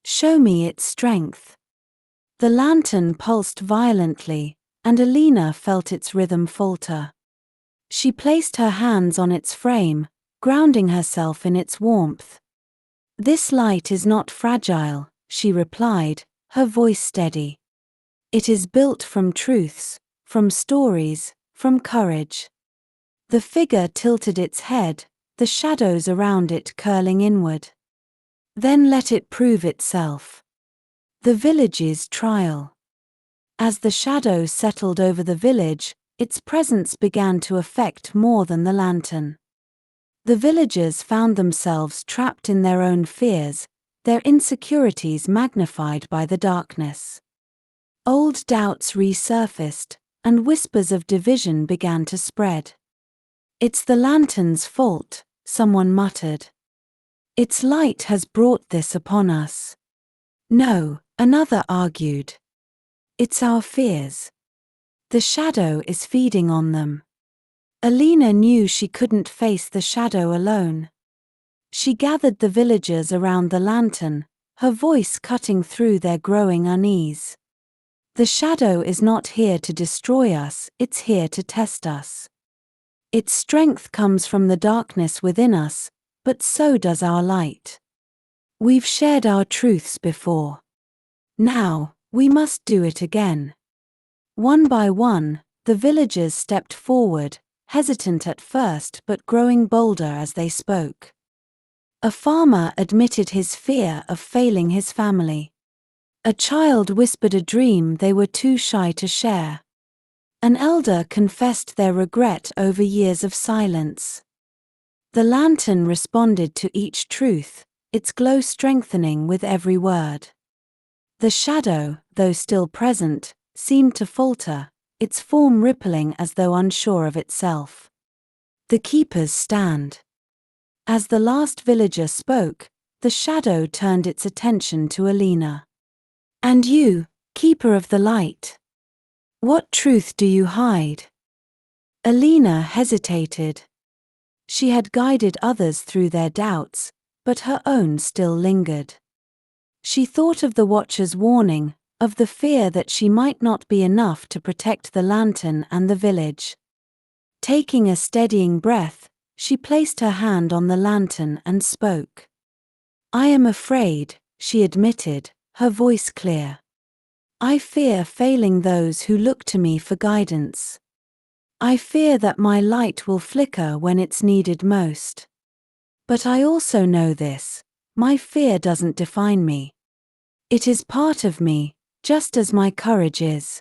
"Show me its strength." The lantern pulsed violently, and Alina felt its rhythm falter. She placed her hands on its frame, grounding herself in its warmth. "This light is not fragile," she replied, her voice steady. "It is built from truths, from stories, from courage." The figure tilted its head, the shadows around it curling inward. "Then let it prove itself." The village's trial. As the shadow settled over the village, its presence began to affect more than the lantern. The villagers found themselves trapped in their own fears, their insecurities magnified by the darkness. Old doubts resurfaced, and whispers of division began to spread. "It's the lantern's fault," someone muttered. "Its light has brought this upon us." "No," another argued. "It's our fears. The shadow is feeding on them." Alina knew she couldn't face the shadow alone. She gathered the villagers around the lantern, her voice cutting through their growing unease. "The shadow is not here to destroy us, it's here to test us. Its strength comes from the darkness within us, but so does our light. We've shared our truths before. Now, we must do it again." One by one, the villagers stepped forward, hesitant at first but growing bolder as they spoke. A farmer admitted his fear of failing his family. A child whispered a dream they were too shy to share. An elder confessed their regret over years of silence. The lantern responded to each truth, its glow strengthening with every word. The shadow, though still present, seemed to falter, its form rippling as though unsure of itself. "The keepers stand." As the last villager spoke, the shadow turned its attention to Alina. "And you, keeper of the light? What truth do you hide?" Alina hesitated. She had guided others through their doubts, but her own still lingered. She thought of the Watcher's warning, of the fear that she might not be enough to protect the lantern and the village. Taking a steadying breath, she placed her hand on the lantern and spoke. "I am afraid," she admitted, her voice clear. "I fear failing those who look to me for guidance. I fear that my light will flicker when it's needed most. But I also know this: my fear doesn't define me. It is part of me, just as my courage is."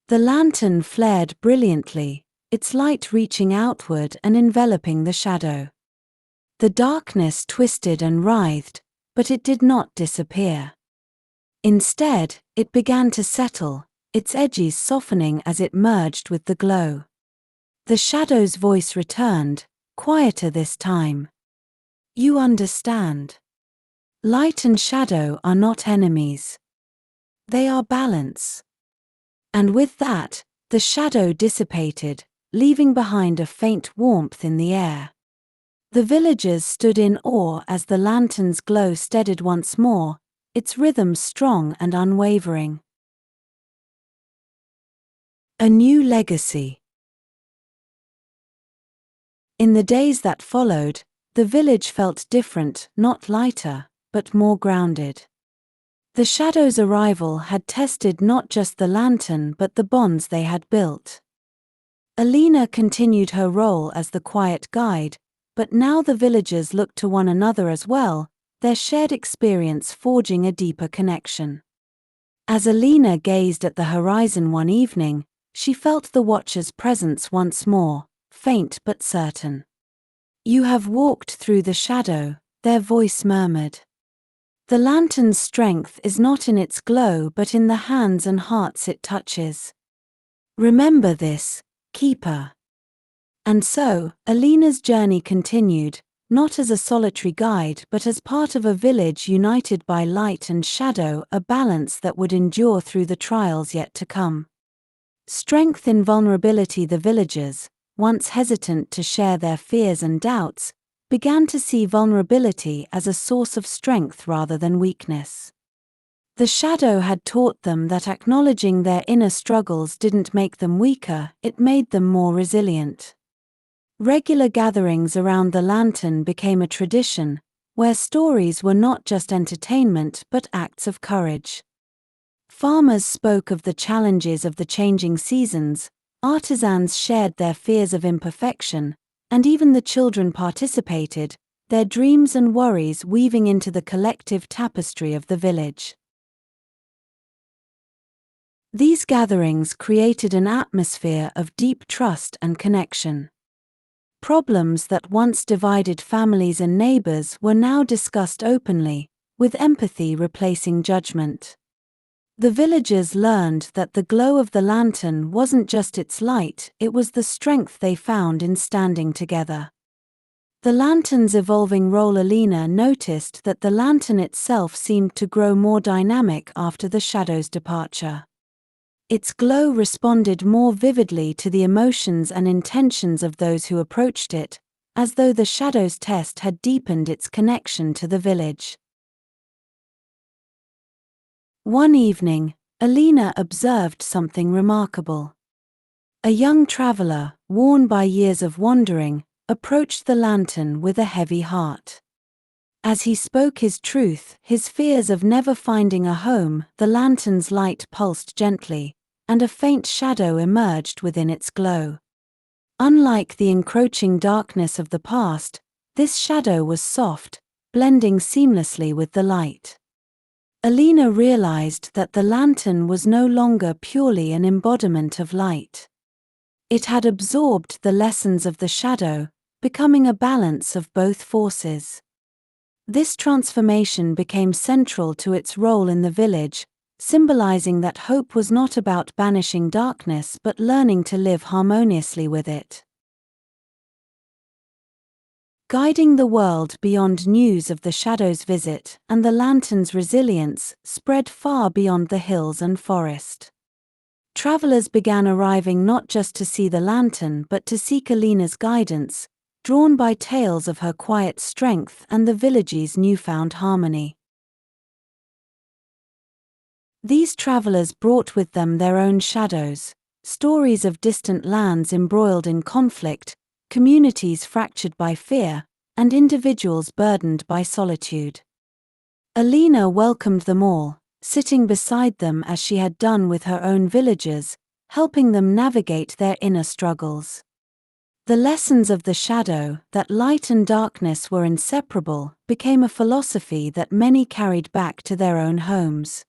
The lantern flared brilliantly, its light reaching outward and enveloping the shadow. The darkness twisted and writhed, but it did not disappear. Instead, it began to settle, its edges softening as it merged with the glow. The shadow's voice returned, quieter this time. "You understand. Light and shadow are not enemies. They are balance." And with that, the shadow dissipated, leaving behind a faint warmth in the air. The villagers stood in awe as the lantern's glow steadied once more, its rhythm strong and unwavering. A new legacy. In the days that followed, the village felt different, not lighter, but more grounded. The shadow's arrival had tested not just the lantern but the bonds they had built. Alina continued her role as the quiet guide, but now the villagers looked to one another as well, their shared experience forging a deeper connection. As Alina gazed at the horizon one evening, she felt the Watcher's presence once more, faint but certain. "You have walked through the shadow," their voice murmured. "The lantern's strength is not in its glow but in the hands and hearts it touches. Remember this, keeper. And so, Alina's journey continued, not as a solitary guide but as part of a village united by light and shadow, a balance that would endure through the trials yet to come. Strength in vulnerability. The villagers, once hesitant to share their fears and doubts, began to see vulnerability as a source of strength rather than weakness. The shadow had taught them that acknowledging their inner struggles didn't make them weaker, it made them more resilient. Regular gatherings around the lantern became a tradition, where stories were not just entertainment but acts of courage. Farmers spoke of the challenges of the changing seasons, artisans shared their fears of imperfection, and even the children participated, their dreams and worries weaving into the collective tapestry of the village. These gatherings created an atmosphere of deep trust and connection. Problems that once divided families and neighbors were now discussed openly, with empathy replacing judgment. The villagers learned that the glow of the lantern wasn't just its light, it was the strength they found in standing together. The lantern's evolving role. Alina noticed that the lantern itself seemed to grow more dynamic after the shadow's departure. Its glow responded more vividly to the emotions and intentions of those who approached it, as though the shadow's test had deepened its connection to the village. One evening, Alina observed something remarkable. A young traveler, worn by years of wandering, approached the lantern with a heavy heart. As he spoke his truth, his fears of never finding a home, the lantern's light pulsed gently, and a faint shadow emerged within its glow. Unlike the encroaching darkness of the past, this shadow was soft, blending seamlessly with the light. Alina realized that the lantern was no longer purely an embodiment of light. It had absorbed the lessons of the shadow, becoming a balance of both forces. This transformation became central to its role in the village, symbolizing that hope was not about banishing darkness but learning to live harmoniously with it. Guiding the world beyond news of the shadow's visit and the lantern's resilience spread far beyond the hills and forest. Travelers began arriving not just to see the lantern but to seek Alina's guidance, drawn by tales of her quiet strength and the village's newfound harmony. These travelers brought with them their own shadows, stories of distant lands embroiled in conflict, communities fractured by fear, and individuals burdened by solitude. Alina welcomed them all, sitting beside them as she had done with her own villagers, helping them navigate their inner struggles. The lessons of the shadow, that light and darkness were inseparable, became a philosophy that many carried back to their own homes.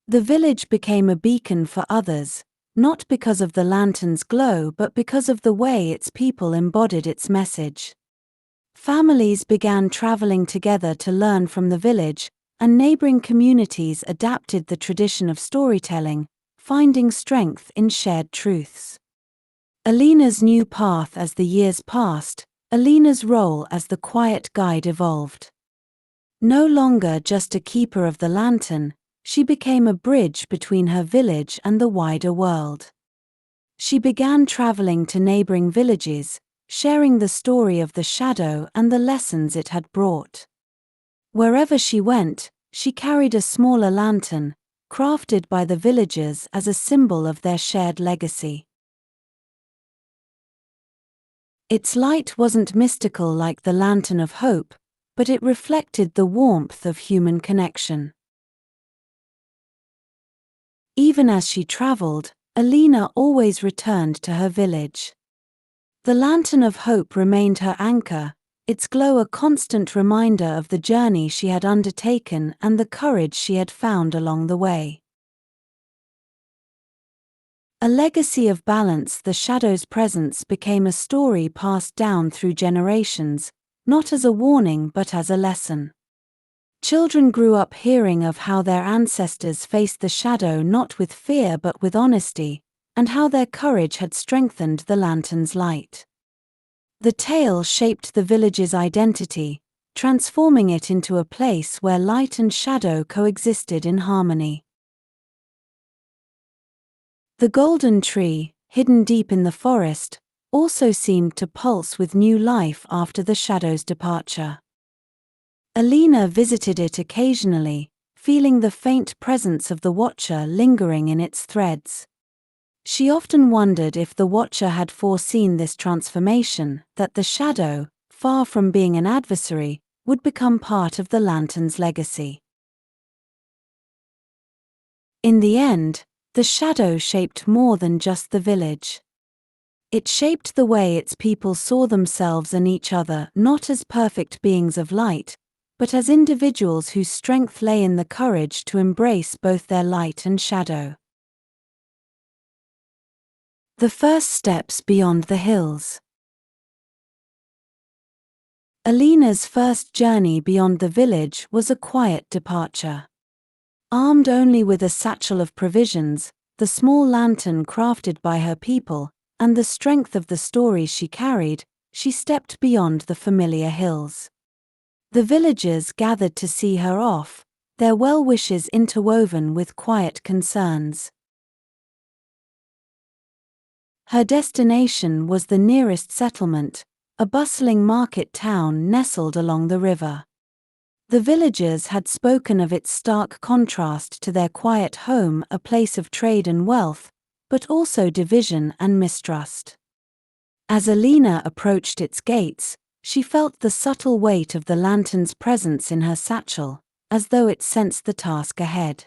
The village became a beacon for others, not because of the lantern's glow but because of the way its people embodied its message. Families began traveling together to learn from the village, and neighboring communities adapted the tradition of storytelling, finding strength in shared truths. Alina's new path. As the years passed, Alina's role as the quiet guide evolved. No longer just a keeper of the lantern, she became a bridge between her village and the wider world. She began traveling to neighboring villages, sharing the story of the shadow and the lessons it had brought. Wherever she went, she carried a smaller lantern, crafted by the villagers as a symbol of their shared legacy. Its light wasn't mystical like the lantern of hope, but it reflected the warmth of human connection. Even as she traveled, Alina always returned to her village. The lantern of hope remained her anchor, its glow a constant reminder of the journey she had undertaken and the courage she had found along the way. A legacy of balance. The shadow's presence became a story passed down through generations, not as a warning but as a lesson. Children grew up hearing of how their ancestors faced the shadow not with fear but with honesty, and how their courage had strengthened the lantern's light. The tale shaped the village's identity, transforming it into a place where light and shadow coexisted in harmony. The golden tree, hidden deep in the forest, also seemed to pulse with new life after the shadow's departure. Alina visited it occasionally, feeling the faint presence of the watcher lingering in its threads. She often wondered if the watcher had foreseen this transformation, that the shadow, far from being an adversary, would become part of the lantern's legacy. In the end, the shadow shaped more than just the village. It shaped the way its people saw themselves and each other not as perfect beings of light, but as individuals whose strength lay in the courage to embrace both their light and shadow. The first steps beyond the hills. Alina's first journey beyond the village was a quiet departure. Armed only with a satchel of provisions, the small lantern crafted by her people, and the strength of the stories she carried, she stepped beyond the familiar hills. The villagers gathered to see her off, their well wishes interwoven with quiet concerns. Her destination was the nearest settlement, a bustling market town nestled along the river. The villagers had spoken of its stark contrast to their quiet home, a place of trade and wealth, but also division and mistrust. As Alina approached its gates, she felt the subtle weight of the lantern's presence in her satchel, as though it sensed the task ahead.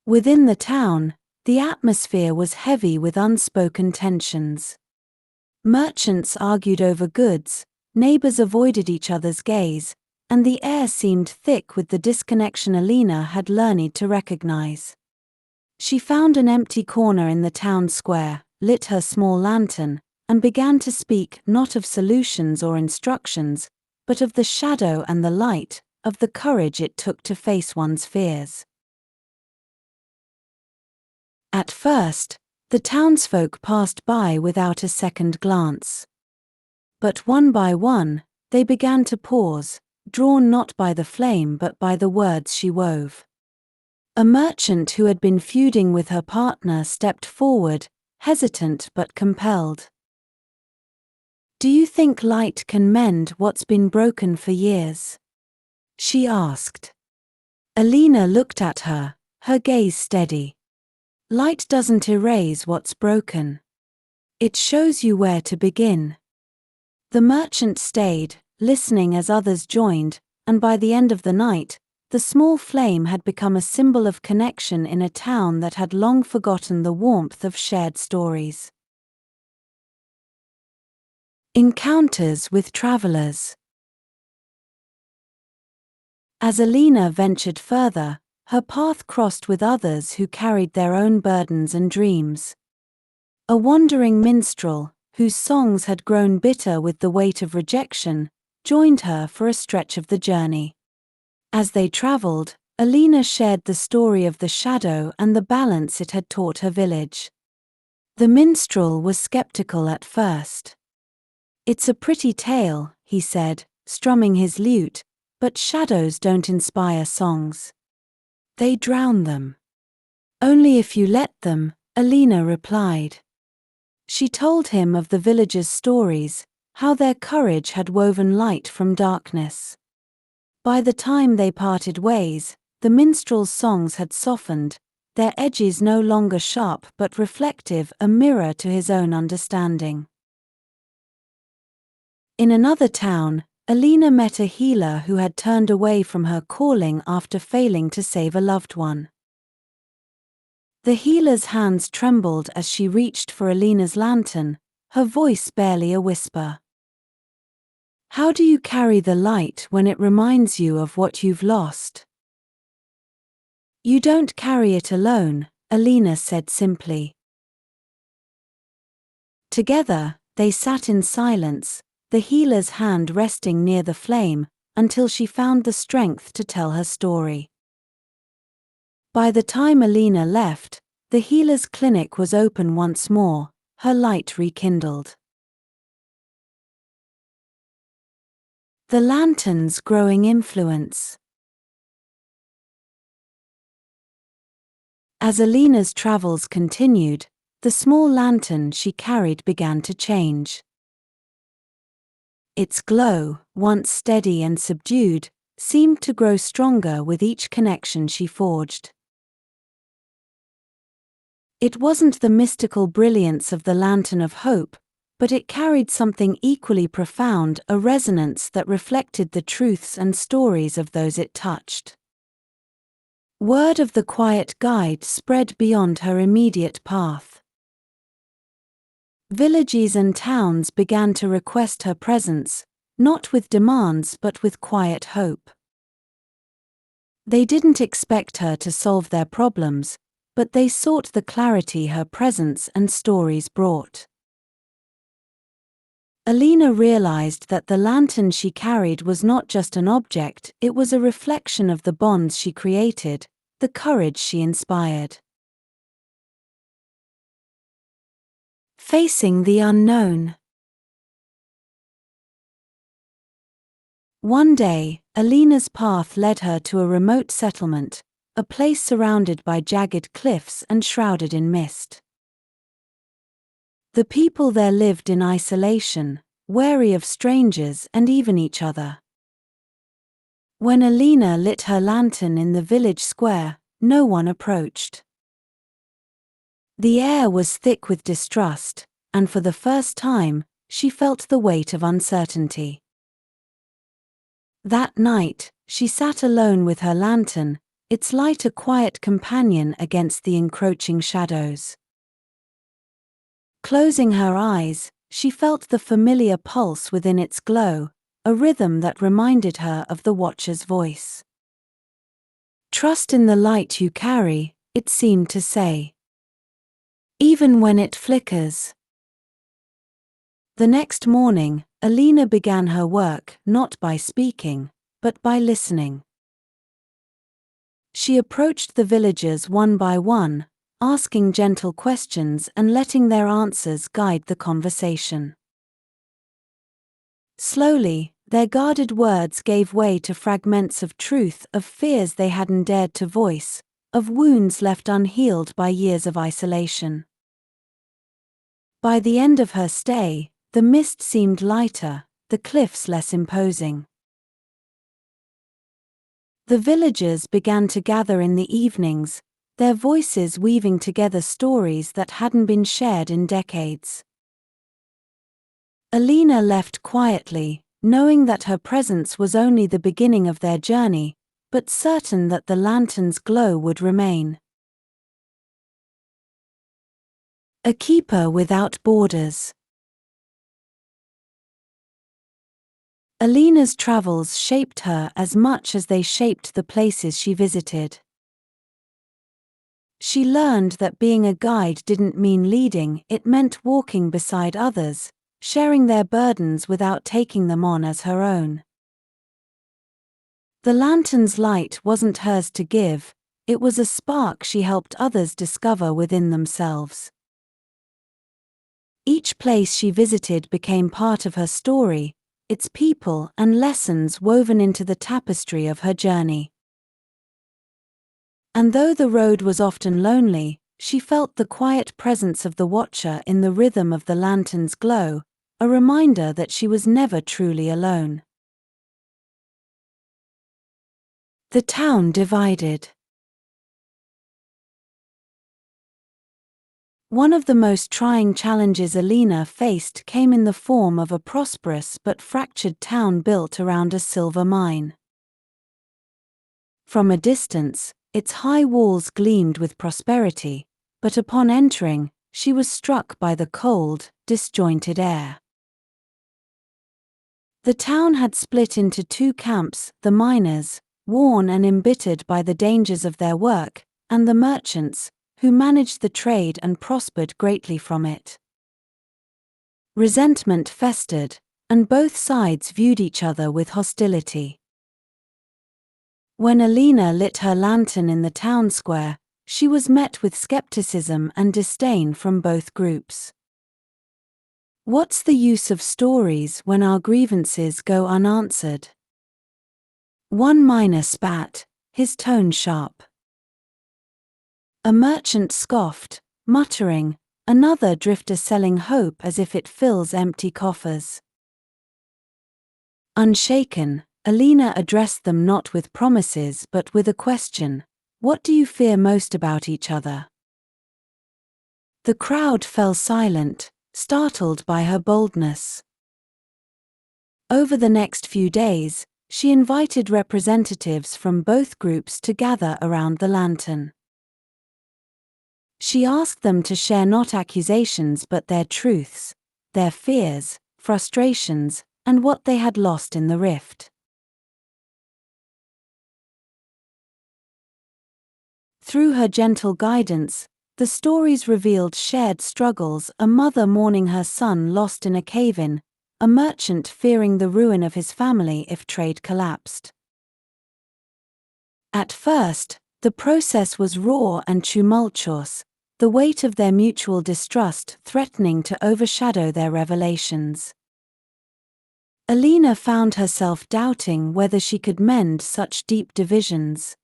Within the town, the atmosphere was heavy with unspoken tensions. Merchants argued over goods, neighbors avoided each other's gaze, and the air seemed thick with the disconnection Alina had learned to recognize. She found an empty corner in the town square, lit her small lantern, and began to speak not of solutions or instructions, but of the shadow and the light, of the courage it took to face one's fears. At first, the townsfolk passed by without a second glance. But one by one, they began to pause, drawn not by the flame but by the words she wove. A merchant who had been feuding with her partner stepped forward, hesitant but compelled. "Do you think light can mend what's been broken for years?" she asked. Alina looked at her, her gaze steady. "Light doesn't erase what's broken. It shows you where to begin." The merchant stayed, listening as others joined, and by the end of the night, the small flame had become a symbol of connection in a town that had long forgotten the warmth of shared stories. Encounters with travelers. As Alina ventured further, her path crossed with others who carried their own burdens and dreams. A wandering minstrel, whose songs had grown bitter with the weight of rejection, joined her for a stretch of the journey. As they traveled, Alina shared the story of the shadow and the balance it had taught her village. The minstrel was skeptical at first. "It's a pretty tale," he said, strumming his lute, "but shadows don't inspire songs. They drown them." "Only if you let them," Alina replied. She told him of the villagers' stories, how their courage had woven light from darkness. By the time they parted ways, the minstrel's songs had softened, their edges no longer sharp but reflective, a mirror to his own understanding. In another town, Alina met a healer who had turned away from her calling after failing to save a loved one. The healer's hands trembled as she reached for Alina's lantern, her voice barely a whisper. "How do you carry the light when it reminds you of what you've lost?" "You don't carry it alone," Alina said simply. Together, they sat in silence, the healer's hand resting near the flame, until she found the strength to tell her story. By the time Alina left, the healer's clinic was open once more, her light rekindled. The lantern's growing influence. As Alina's travels continued, the small lantern she carried began to change. Its glow, once steady and subdued, seemed to grow stronger with each connection she forged. It wasn't the mystical brilliance of the lantern of hope, but it carried something equally profound, a resonance that reflected the truths and stories of those it touched. Word of the quiet guide spread beyond her immediate path. Villages and towns began to request her presence, not with demands but with quiet hope. They didn't expect her to solve their problems, but they sought the clarity her presence and stories brought. Alina realized that the lantern she carried was not just an object, it was a reflection of the bonds she created, the courage she inspired. Facing the unknown. One day, Alina's path led her to a remote settlement, a place surrounded by jagged cliffs and shrouded in mist. The people there lived in isolation, wary of strangers and even each other. When Alina lit her lantern in the village square, no one approached. The air was thick with distrust, and for the first time, she felt the weight of uncertainty. That night, she sat alone with her lantern, its light a quiet companion against the encroaching shadows. Closing her eyes, she felt the familiar pulse within its glow, a rhythm that reminded her of the watcher's voice. Trust in the light you carry, it seemed to say. Even when it flickers. The next morning, Alina began her work not by speaking, but by listening. She approached the villagers one by one, asking gentle questions and letting their answers guide the conversation. Slowly, their guarded words gave way to fragments of truth, of fears they hadn't dared to voice, of wounds left unhealed by years of isolation. By the end of her stay, the mist seemed lighter, the cliffs less imposing. The villagers began to gather in the evenings, their voices weaving together stories that hadn't been shared in decades. Alina left quietly, knowing that her presence was only the beginning of their journey, but certain that the lantern's glow would remain. A keeper without borders. Alina's travels shaped her as much as they shaped the places she visited. She learned that being a guide didn't mean leading, it meant walking beside others, sharing their burdens without taking them on as her own. The lantern's light wasn't hers to give, it was a spark she helped others discover within themselves. Each place she visited became part of her story, its people and lessons woven into the tapestry of her journey. And though the road was often lonely, she felt the quiet presence of the watcher in the rhythm of the lantern's glow, a reminder that she was never truly alone. The town divided. One of the most trying challenges Alina faced came in the form of a prosperous but fractured town built around a silver mine. From a distance, its high walls gleamed with prosperity, but upon entering, she was struck by the cold, disjointed air. The town had split into two camps, the miners, worn and embittered by the dangers of their work, and the merchants, who managed the trade and prospered greatly from it. Resentment festered, and both sides viewed each other with hostility. When Alina lit her lantern in the town square, she was met with skepticism and disdain from both groups. What's the use of stories when our grievances go unanswered? One miner spat, his tone sharp. A merchant scoffed, muttering, another drifter selling hope as if it fills empty coffers. Unshaken, Alina addressed them not with promises but with a question: what do you fear most about each other? The crowd fell silent, startled by her boldness. Over the next few days, she invited representatives from both groups to gather around the lantern. She asked them to share not accusations but their truths, their fears, frustrations, and what they had lost in the rift. Through her gentle guidance, the stories revealed shared struggles: a mother mourning her son lost in a cave-in, a merchant fearing the ruin of his family if trade collapsed. At first, the process was raw and tumultuous, the weight of their mutual distrust threatening to overshadow their revelations. Alina found herself doubting whether she could mend such deep divisions.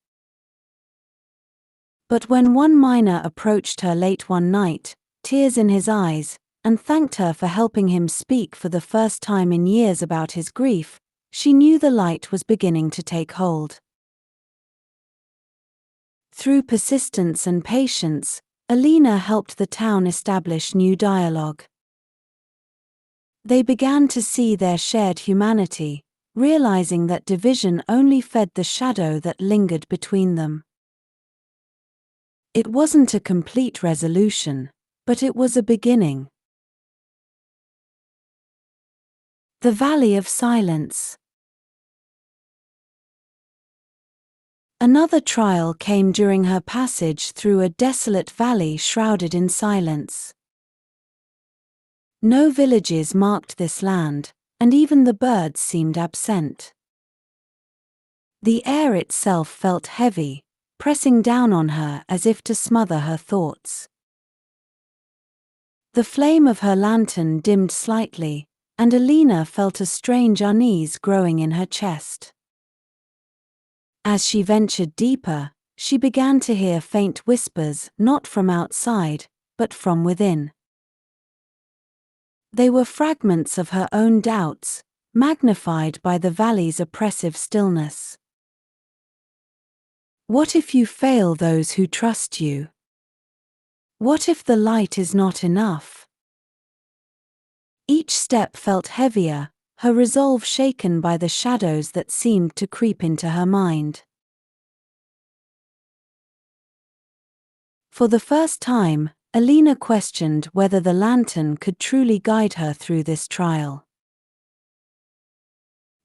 But when one miner approached her late one night, tears in his eyes, and thanked her for helping him speak for the first time in years about his grief, she knew the light was beginning to take hold. Through persistence and patience, Alina helped the town establish new dialogue. They began to see their shared humanity, realizing that division only fed the shadow that lingered between them. It wasn't a complete resolution, but it was a beginning. The Valley of Silence. Another trial came during her passage through a desolate valley shrouded in silence. No villages marked this land, and even the birds seemed absent. The air itself felt heavy, pressing down on her as if to smother her thoughts. The flame of her lantern dimmed slightly, and Alina felt a strange unease growing in her chest. As she ventured deeper, she began to hear faint whispers, not from outside, but from within. They were fragments of her own doubts, magnified by the valley's oppressive stillness. What if you fail those who trust you? What if the light is not enough? Each step felt heavier, her resolve shaken by the shadows that seemed to creep into her mind. For the first time, Alina questioned whether the lantern could truly guide her through this trial.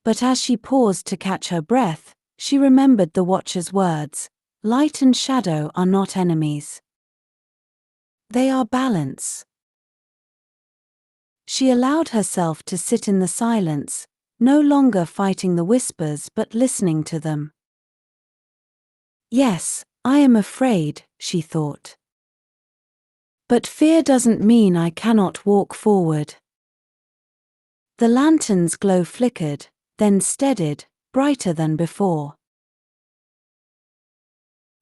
But as she paused to catch her breath, she remembered the Watcher's words: light and shadow are not enemies. They are balance. She allowed herself to sit in the silence, no longer fighting the whispers but listening to them. Yes, I am afraid, she thought. But fear doesn't mean I cannot walk forward. The lantern's glow flickered, then steadied, brighter than before.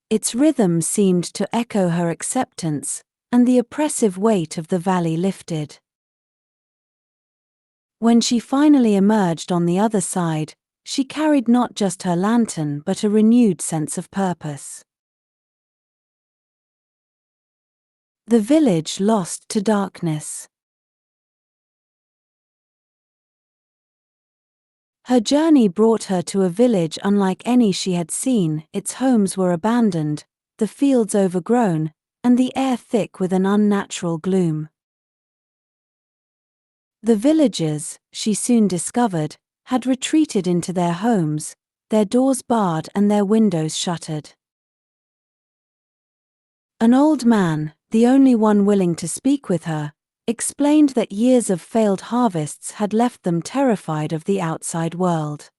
Its rhythm seemed to echo her acceptance, and the oppressive weight of the valley lifted. When she finally emerged on the other side, she carried not just her lantern but a renewed sense of purpose. The village lost to darkness. Her journey brought her to a village unlike any she had seen. Its homes were abandoned, the fields overgrown, and the air thick with an unnatural gloom. The villagers, she soon discovered, had retreated into their homes, their doors barred and their windows shuttered. An old man, the only one willing to speak with her, explained that years of failed harvests had left them terrified of the outside world.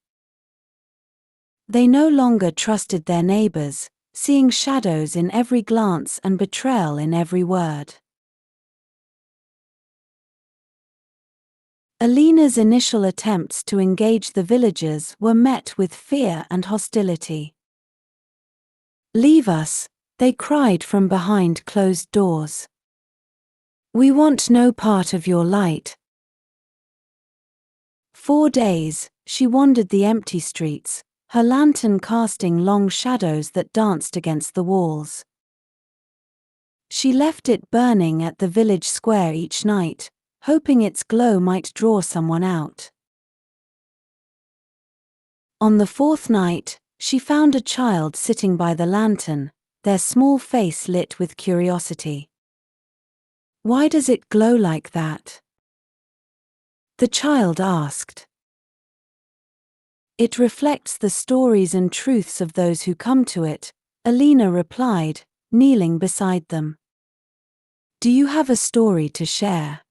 They no longer trusted their neighbors, seeing shadows in every glance and betrayal in every word. Alina's initial attempts to engage the villagers were met with fear and hostility. "Leave us," they cried from behind closed doors. "We want no part of your light." 4 days, she wandered the empty streets, her lantern casting long shadows that danced against the walls. She left it burning at the village square each night, hoping its glow might draw someone out. On the 4th night, she found a child sitting by the lantern, their small face lit with curiosity. "Why does it glow like that?" the child asked. "It reflects the stories and truths of those who come to it," Alina replied, kneeling beside them. "Do you have a story to share?"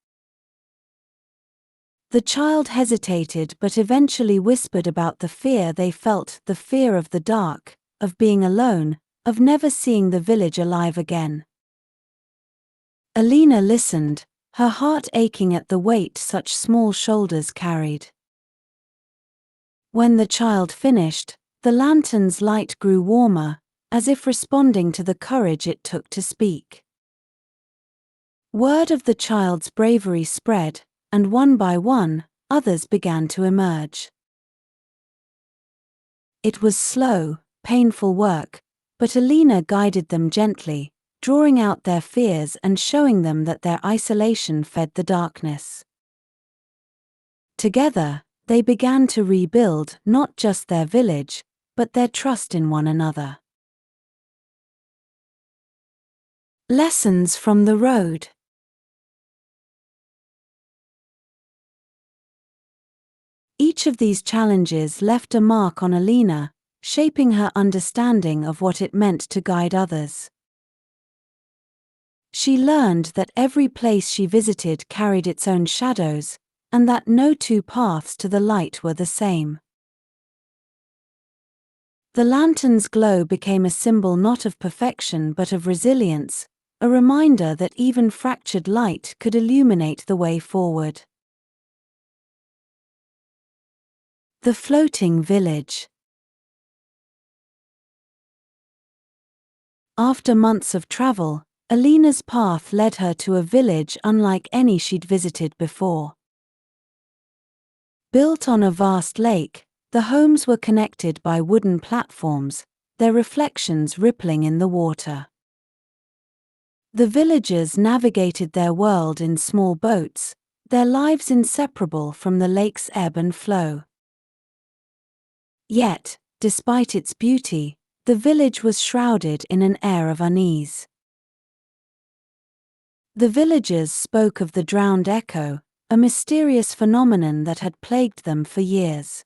The child hesitated but eventually whispered about the fear they felt, the fear of the dark, of being alone, of never seeing the village alive again. Alina listened, her heart aching at the weight such small shoulders carried. When the child finished, the lantern's light grew warmer, as if responding to the courage it took to speak. Word of the child's bravery spread, and one by one, others began to emerge. It was slow, painful work, but Alina guided them gently, drawing out their fears and showing them that their isolation fed the darkness. Together, they began to rebuild not just their village, but their trust in one another. Lessons from the road. Each of these challenges left a mark on Alina, shaping her understanding of what it meant to guide others. She learned that every place she visited carried its own shadows, and that no two paths to the light were the same. The lantern's glow became a symbol not of perfection but of resilience, a reminder that even fractured light could illuminate the way forward. The floating village. After months of travel, Alina's path led her to a village unlike any she'd visited before. Built on a vast lake, the homes were connected by wooden platforms, their reflections rippling in the water. The villagers navigated their world in small boats, their lives inseparable from the lake's ebb and flow. Yet, despite its beauty, the village was shrouded in an air of unease. The villagers spoke of the drowned echo, a mysterious phenomenon that had plagued them for years.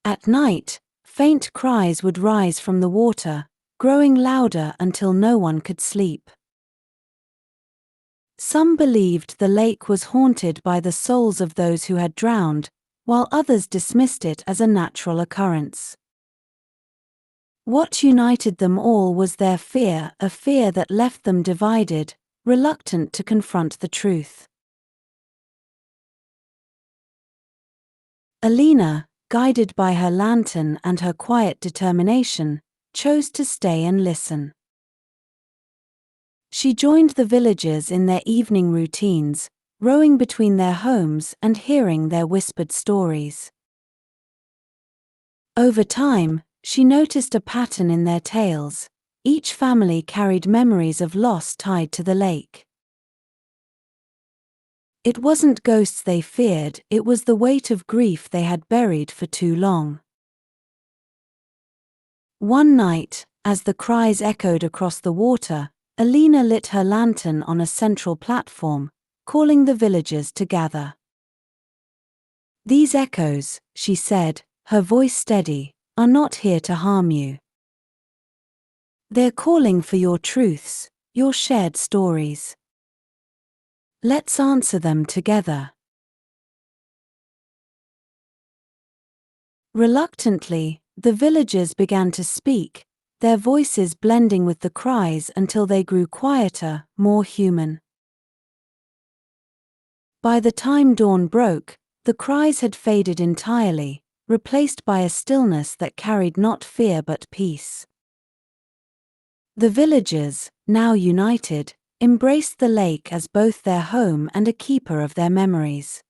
At night, faint cries would rise from the water, growing louder until no one could sleep. Some believed the lake was haunted by the souls of those who had drowned, while others dismissed it as a natural occurrence. What united them all was their fear, a fear that left them divided, reluctant to confront the truth. Alina, guided by her lantern and her quiet determination, chose to stay and listen. She joined the villagers in their evening routines, rowing between their homes and hearing their whispered stories. Over time, she noticed a pattern in their tales. Each family carried memories of loss tied to the lake. It wasn't ghosts they feared, it was the weight of grief they had buried for too long. One night, as the cries echoed across the water, Alina lit her lantern on a central platform, calling the villagers to gather. "These echoes," she said, her voice steady, "are not here to harm you. They're calling for your truths, your shared stories. Let's answer them together." Reluctantly, the villagers began to speak, their voices blending with the cries until they grew quieter, more human. By the time dawn broke, the cries had faded entirely, replaced by a stillness that carried not fear but peace. The villagers, now united, embraced the lake as both their home and a keeper of their memories.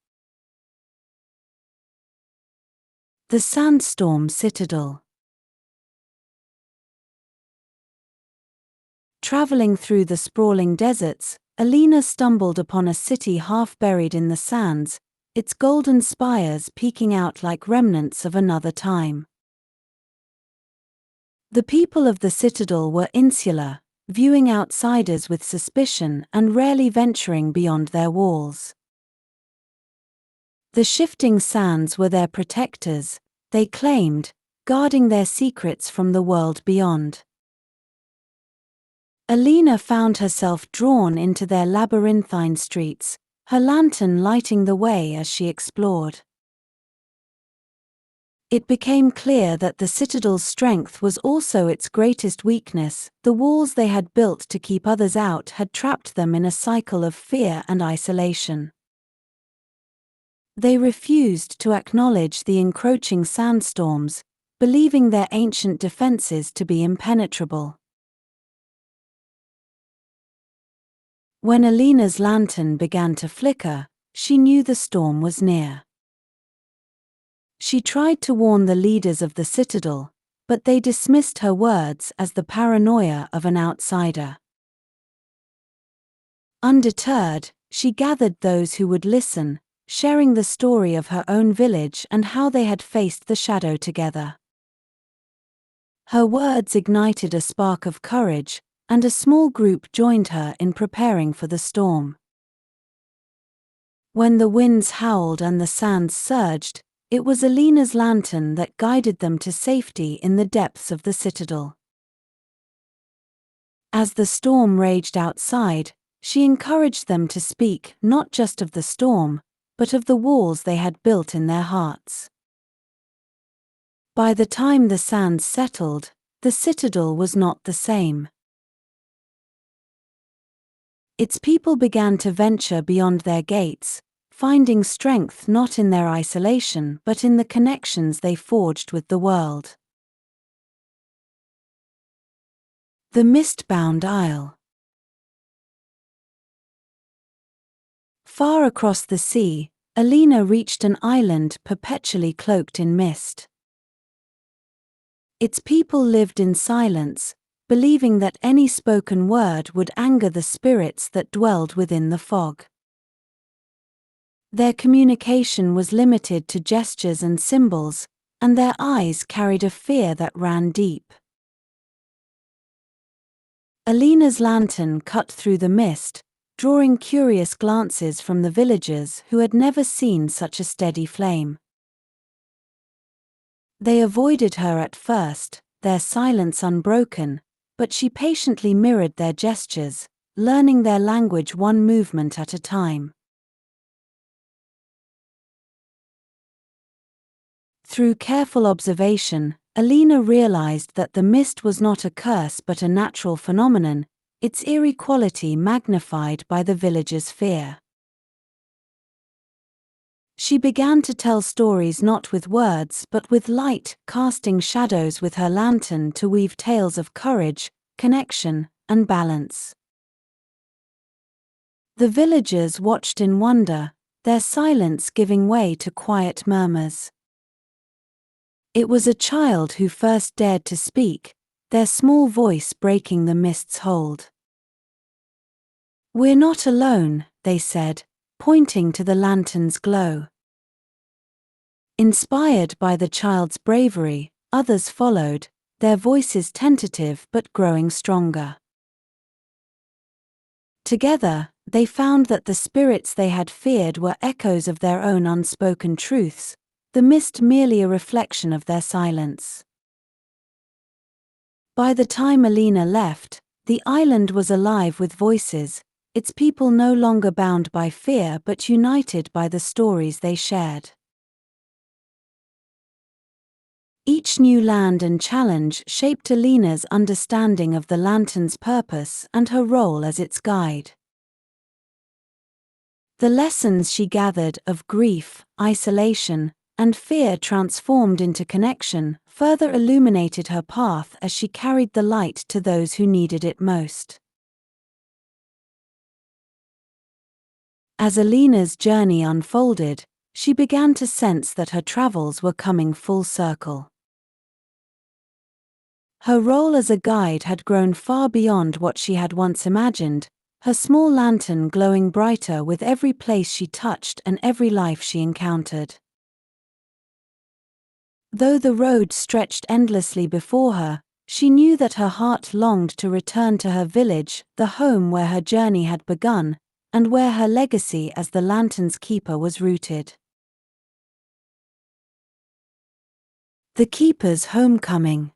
The Sandstorm Citadel. Traveling through the sprawling deserts, Alina stumbled upon a city half buried in the sands, its golden spires peeking out like remnants of another time. The people of the citadel were insular, viewing outsiders with suspicion and rarely venturing beyond their walls. The shifting sands were their protectors, they claimed, guarding their secrets from the world beyond. Alina found herself drawn into their labyrinthine streets, her lantern lighting the way as she explored. It became clear that the citadel's strength was also its greatest weakness. The walls they had built to keep others out had trapped them in a cycle of fear and isolation. They refused to acknowledge the encroaching sandstorms, believing their ancient defenses to be impenetrable. When Alina's lantern began to flicker, she knew the storm was near. She tried to warn the leaders of the citadel, but they dismissed her words as the paranoia of an outsider. Undeterred, she gathered those who would listen, sharing the story of her own village and how they had faced the shadow together. Her words ignited a spark of courage, and a small group joined her in preparing for the storm. When the winds howled and the sands surged, it was Alina's lantern that guided them to safety in the depths of the citadel. As the storm raged outside, she encouraged them to speak not just of the storm, but of the walls they had built in their hearts. By the time the sands settled, the citadel was not the same. Its people began to venture beyond their gates, finding strength not in their isolation but in the connections they forged with the world. The Mist-Bound Isle. Far across the sea, Alina reached an island perpetually cloaked in mist. Its people lived in silence, believing that any spoken word would anger the spirits that dwelled within the fog. Their communication was limited to gestures and symbols, and their eyes carried a fear that ran deep. Alina's lantern cut through the mist, drawing curious glances from the villagers who had never seen such a steady flame. They avoided her at first, their silence unbroken, but she patiently mirrored their gestures, learning their language one movement at a time. Through careful observation, Alina realized that the mist was not a curse but a natural phenomenon, its eerie quality magnified by the villagers' fear. She began to tell stories not with words but with light, casting shadows with her lantern to weave tales of courage, connection, and balance. The villagers watched in wonder, their silence giving way to quiet murmurs. It was a child who first dared to speak, their small voice breaking the mist's hold. "We're not alone," they said, pointing to the lantern's glow. Inspired by the child's bravery, others followed, their voices tentative but growing stronger. Together, they found that the spirits they had feared were echoes of their own unspoken truths, the mist merely a reflection of their silence. By the time Alina left, the island was alive with voices, its people no longer bound by fear but united by the stories they shared. Each new land and challenge shaped Alina's understanding of the lantern's purpose and her role as its guide. The lessons she gathered of grief, isolation, and fear transformed into connection, further illuminated her path as she carried the light to those who needed it most. As Alina's journey unfolded, she began to sense that her travels were coming full circle. Her role as a guide had grown far beyond what she had once imagined, her small lantern glowing brighter with every place she touched and every life she encountered. Though the road stretched endlessly before her, she knew that her heart longed to return to her village, the home where her journey had begun, and where her legacy as the lantern's keeper was rooted. The Keeper's Homecoming.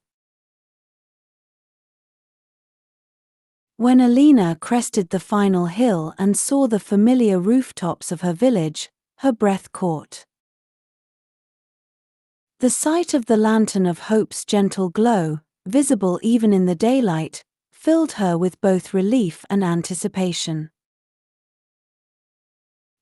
When Alina crested the final hill and saw the familiar rooftops of her village, her breath caught. The sight of the lantern of hope's gentle glow, visible even in the daylight, filled her with both relief and anticipation.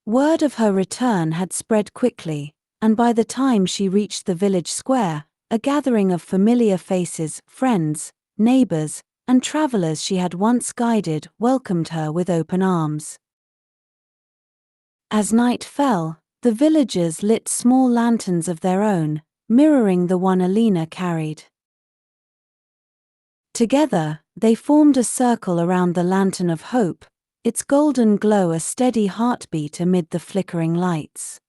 Word of her return had spread quickly, and by the time she reached the village square, a gathering of familiar faces, friends, neighbors, and travelers she had once guided welcomed her with open arms. As night fell, the villagers lit small lanterns of their own, mirroring the one Alina carried. Together, they formed a circle around the lantern of hope, its golden glow a steady heartbeat amid the flickering lights.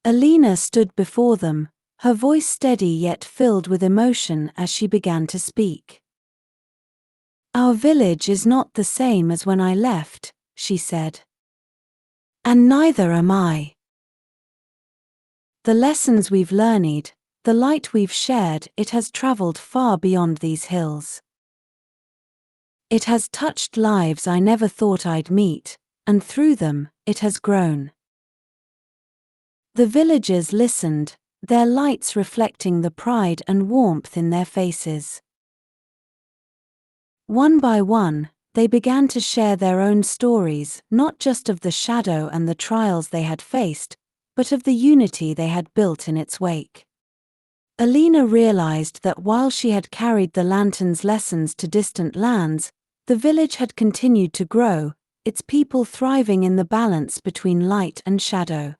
Alina stood before them, her voice steady yet filled with emotion as she began to speak. "Our village is not the same as when I left," she said. "And neither am I. The lessons we've learned, the light we've shared, it has traveled far beyond these hills. It has touched lives I never thought I'd meet, and through them, it has grown." The villagers listened, their lights reflecting the pride and warmth in their faces. One by one, they began to share their own stories, not just of the shadow and the trials they had faced, but of the unity they had built in its wake. Alina realized that while she had carried the lantern's lessons to distant lands, the village had continued to grow, its people thriving in the balance between light and shadow.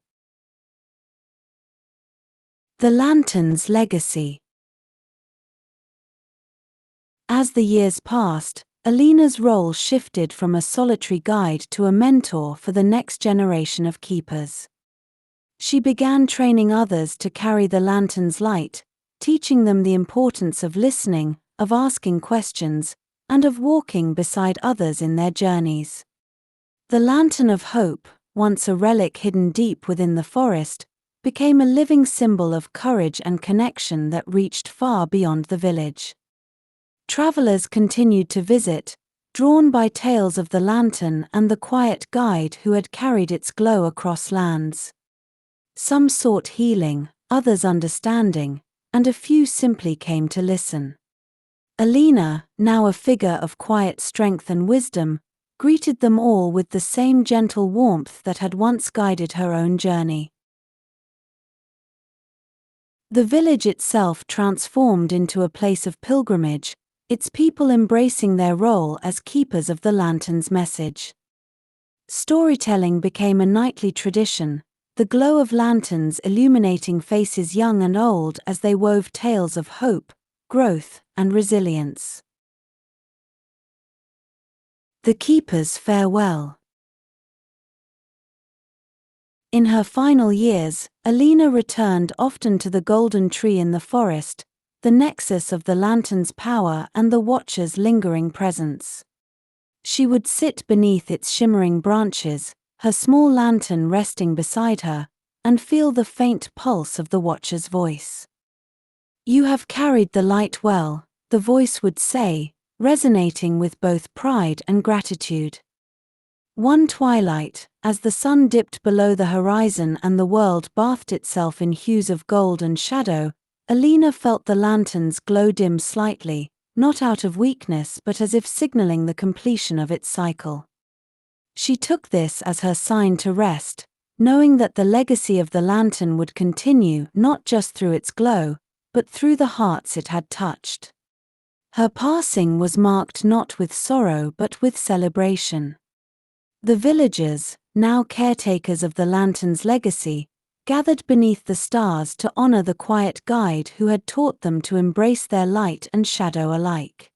The lantern's legacy. As the years passed, Alina's role shifted from a solitary guide to a mentor for the next generation of keepers. She began training others to carry the lantern's light, teaching them the importance of listening, of asking questions, and of walking beside others in their journeys. The lantern of hope, once a relic hidden deep within the forest, became a living symbol of courage and connection that reached far beyond the village. Travelers continued to visit, drawn by tales of the lantern and the quiet guide who had carried its glow across lands. Some sought healing, others understanding, and a few simply came to listen. Alina, now a figure of quiet strength and wisdom, greeted them all with the same gentle warmth that had once guided her own journey. The village itself transformed into a place of pilgrimage, its people embracing their role as keepers of the lantern's message. Storytelling became a nightly tradition, the glow of lanterns illuminating faces young and old as they wove tales of hope, growth, and resilience. The Keeper's Farewell. In her final years, Alina returned often to the golden tree in the forest, the nexus of the lantern's power and the watcher's lingering presence. She would sit beneath its shimmering branches, her small lantern resting beside her, and feel the faint pulse of the watcher's voice. "You have carried the light well," the voice would say, resonating with both pride and gratitude. One twilight, as the sun dipped below the horizon and the world bathed itself in hues of gold and shadow, Alina felt the lantern's glow dim slightly, not out of weakness but as if signaling the completion of its cycle. She took this as her sign to rest, knowing that the legacy of the lantern would continue not just through its glow, but through the hearts it had touched. Her passing was marked not with sorrow but with celebration. The villagers, now caretakers of the lantern's legacy, gathered beneath the stars to honor the quiet guide who had taught them to embrace their light and shadow alike.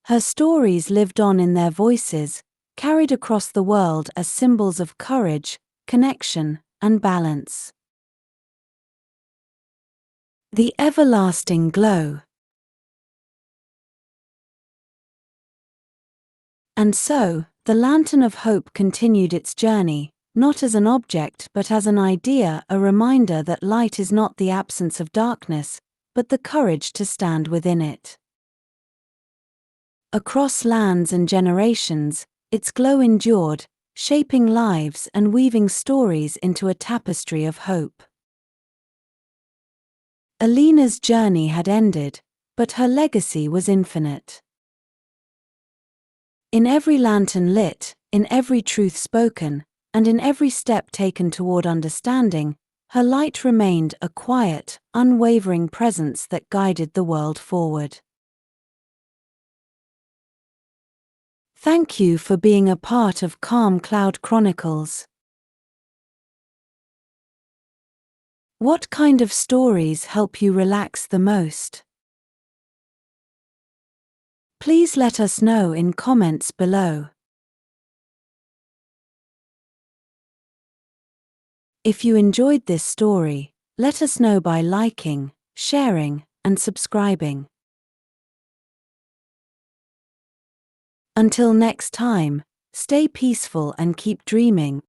Her stories lived on in their voices, carried across the world as symbols of courage, connection, and balance. The everlasting glow. And so, the Lantern of Hope continued its journey, not as an object but as an idea, a reminder that light is not the absence of darkness, but the courage to stand within it. Across lands and generations, its glow endured, shaping lives and weaving stories into a tapestry of hope. Alina's journey had ended, but her legacy was infinite. In every lantern lit, in every truth spoken, and in every step taken toward understanding, her light remained a quiet, unwavering presence that guided the world forward. Thank you for being a part of Calm Cloud Chronicles. What kind of stories help you relax the most? Please let us know in comments below. If you enjoyed this story, let us know by liking, sharing, and subscribing. Until next time, stay peaceful and keep dreaming.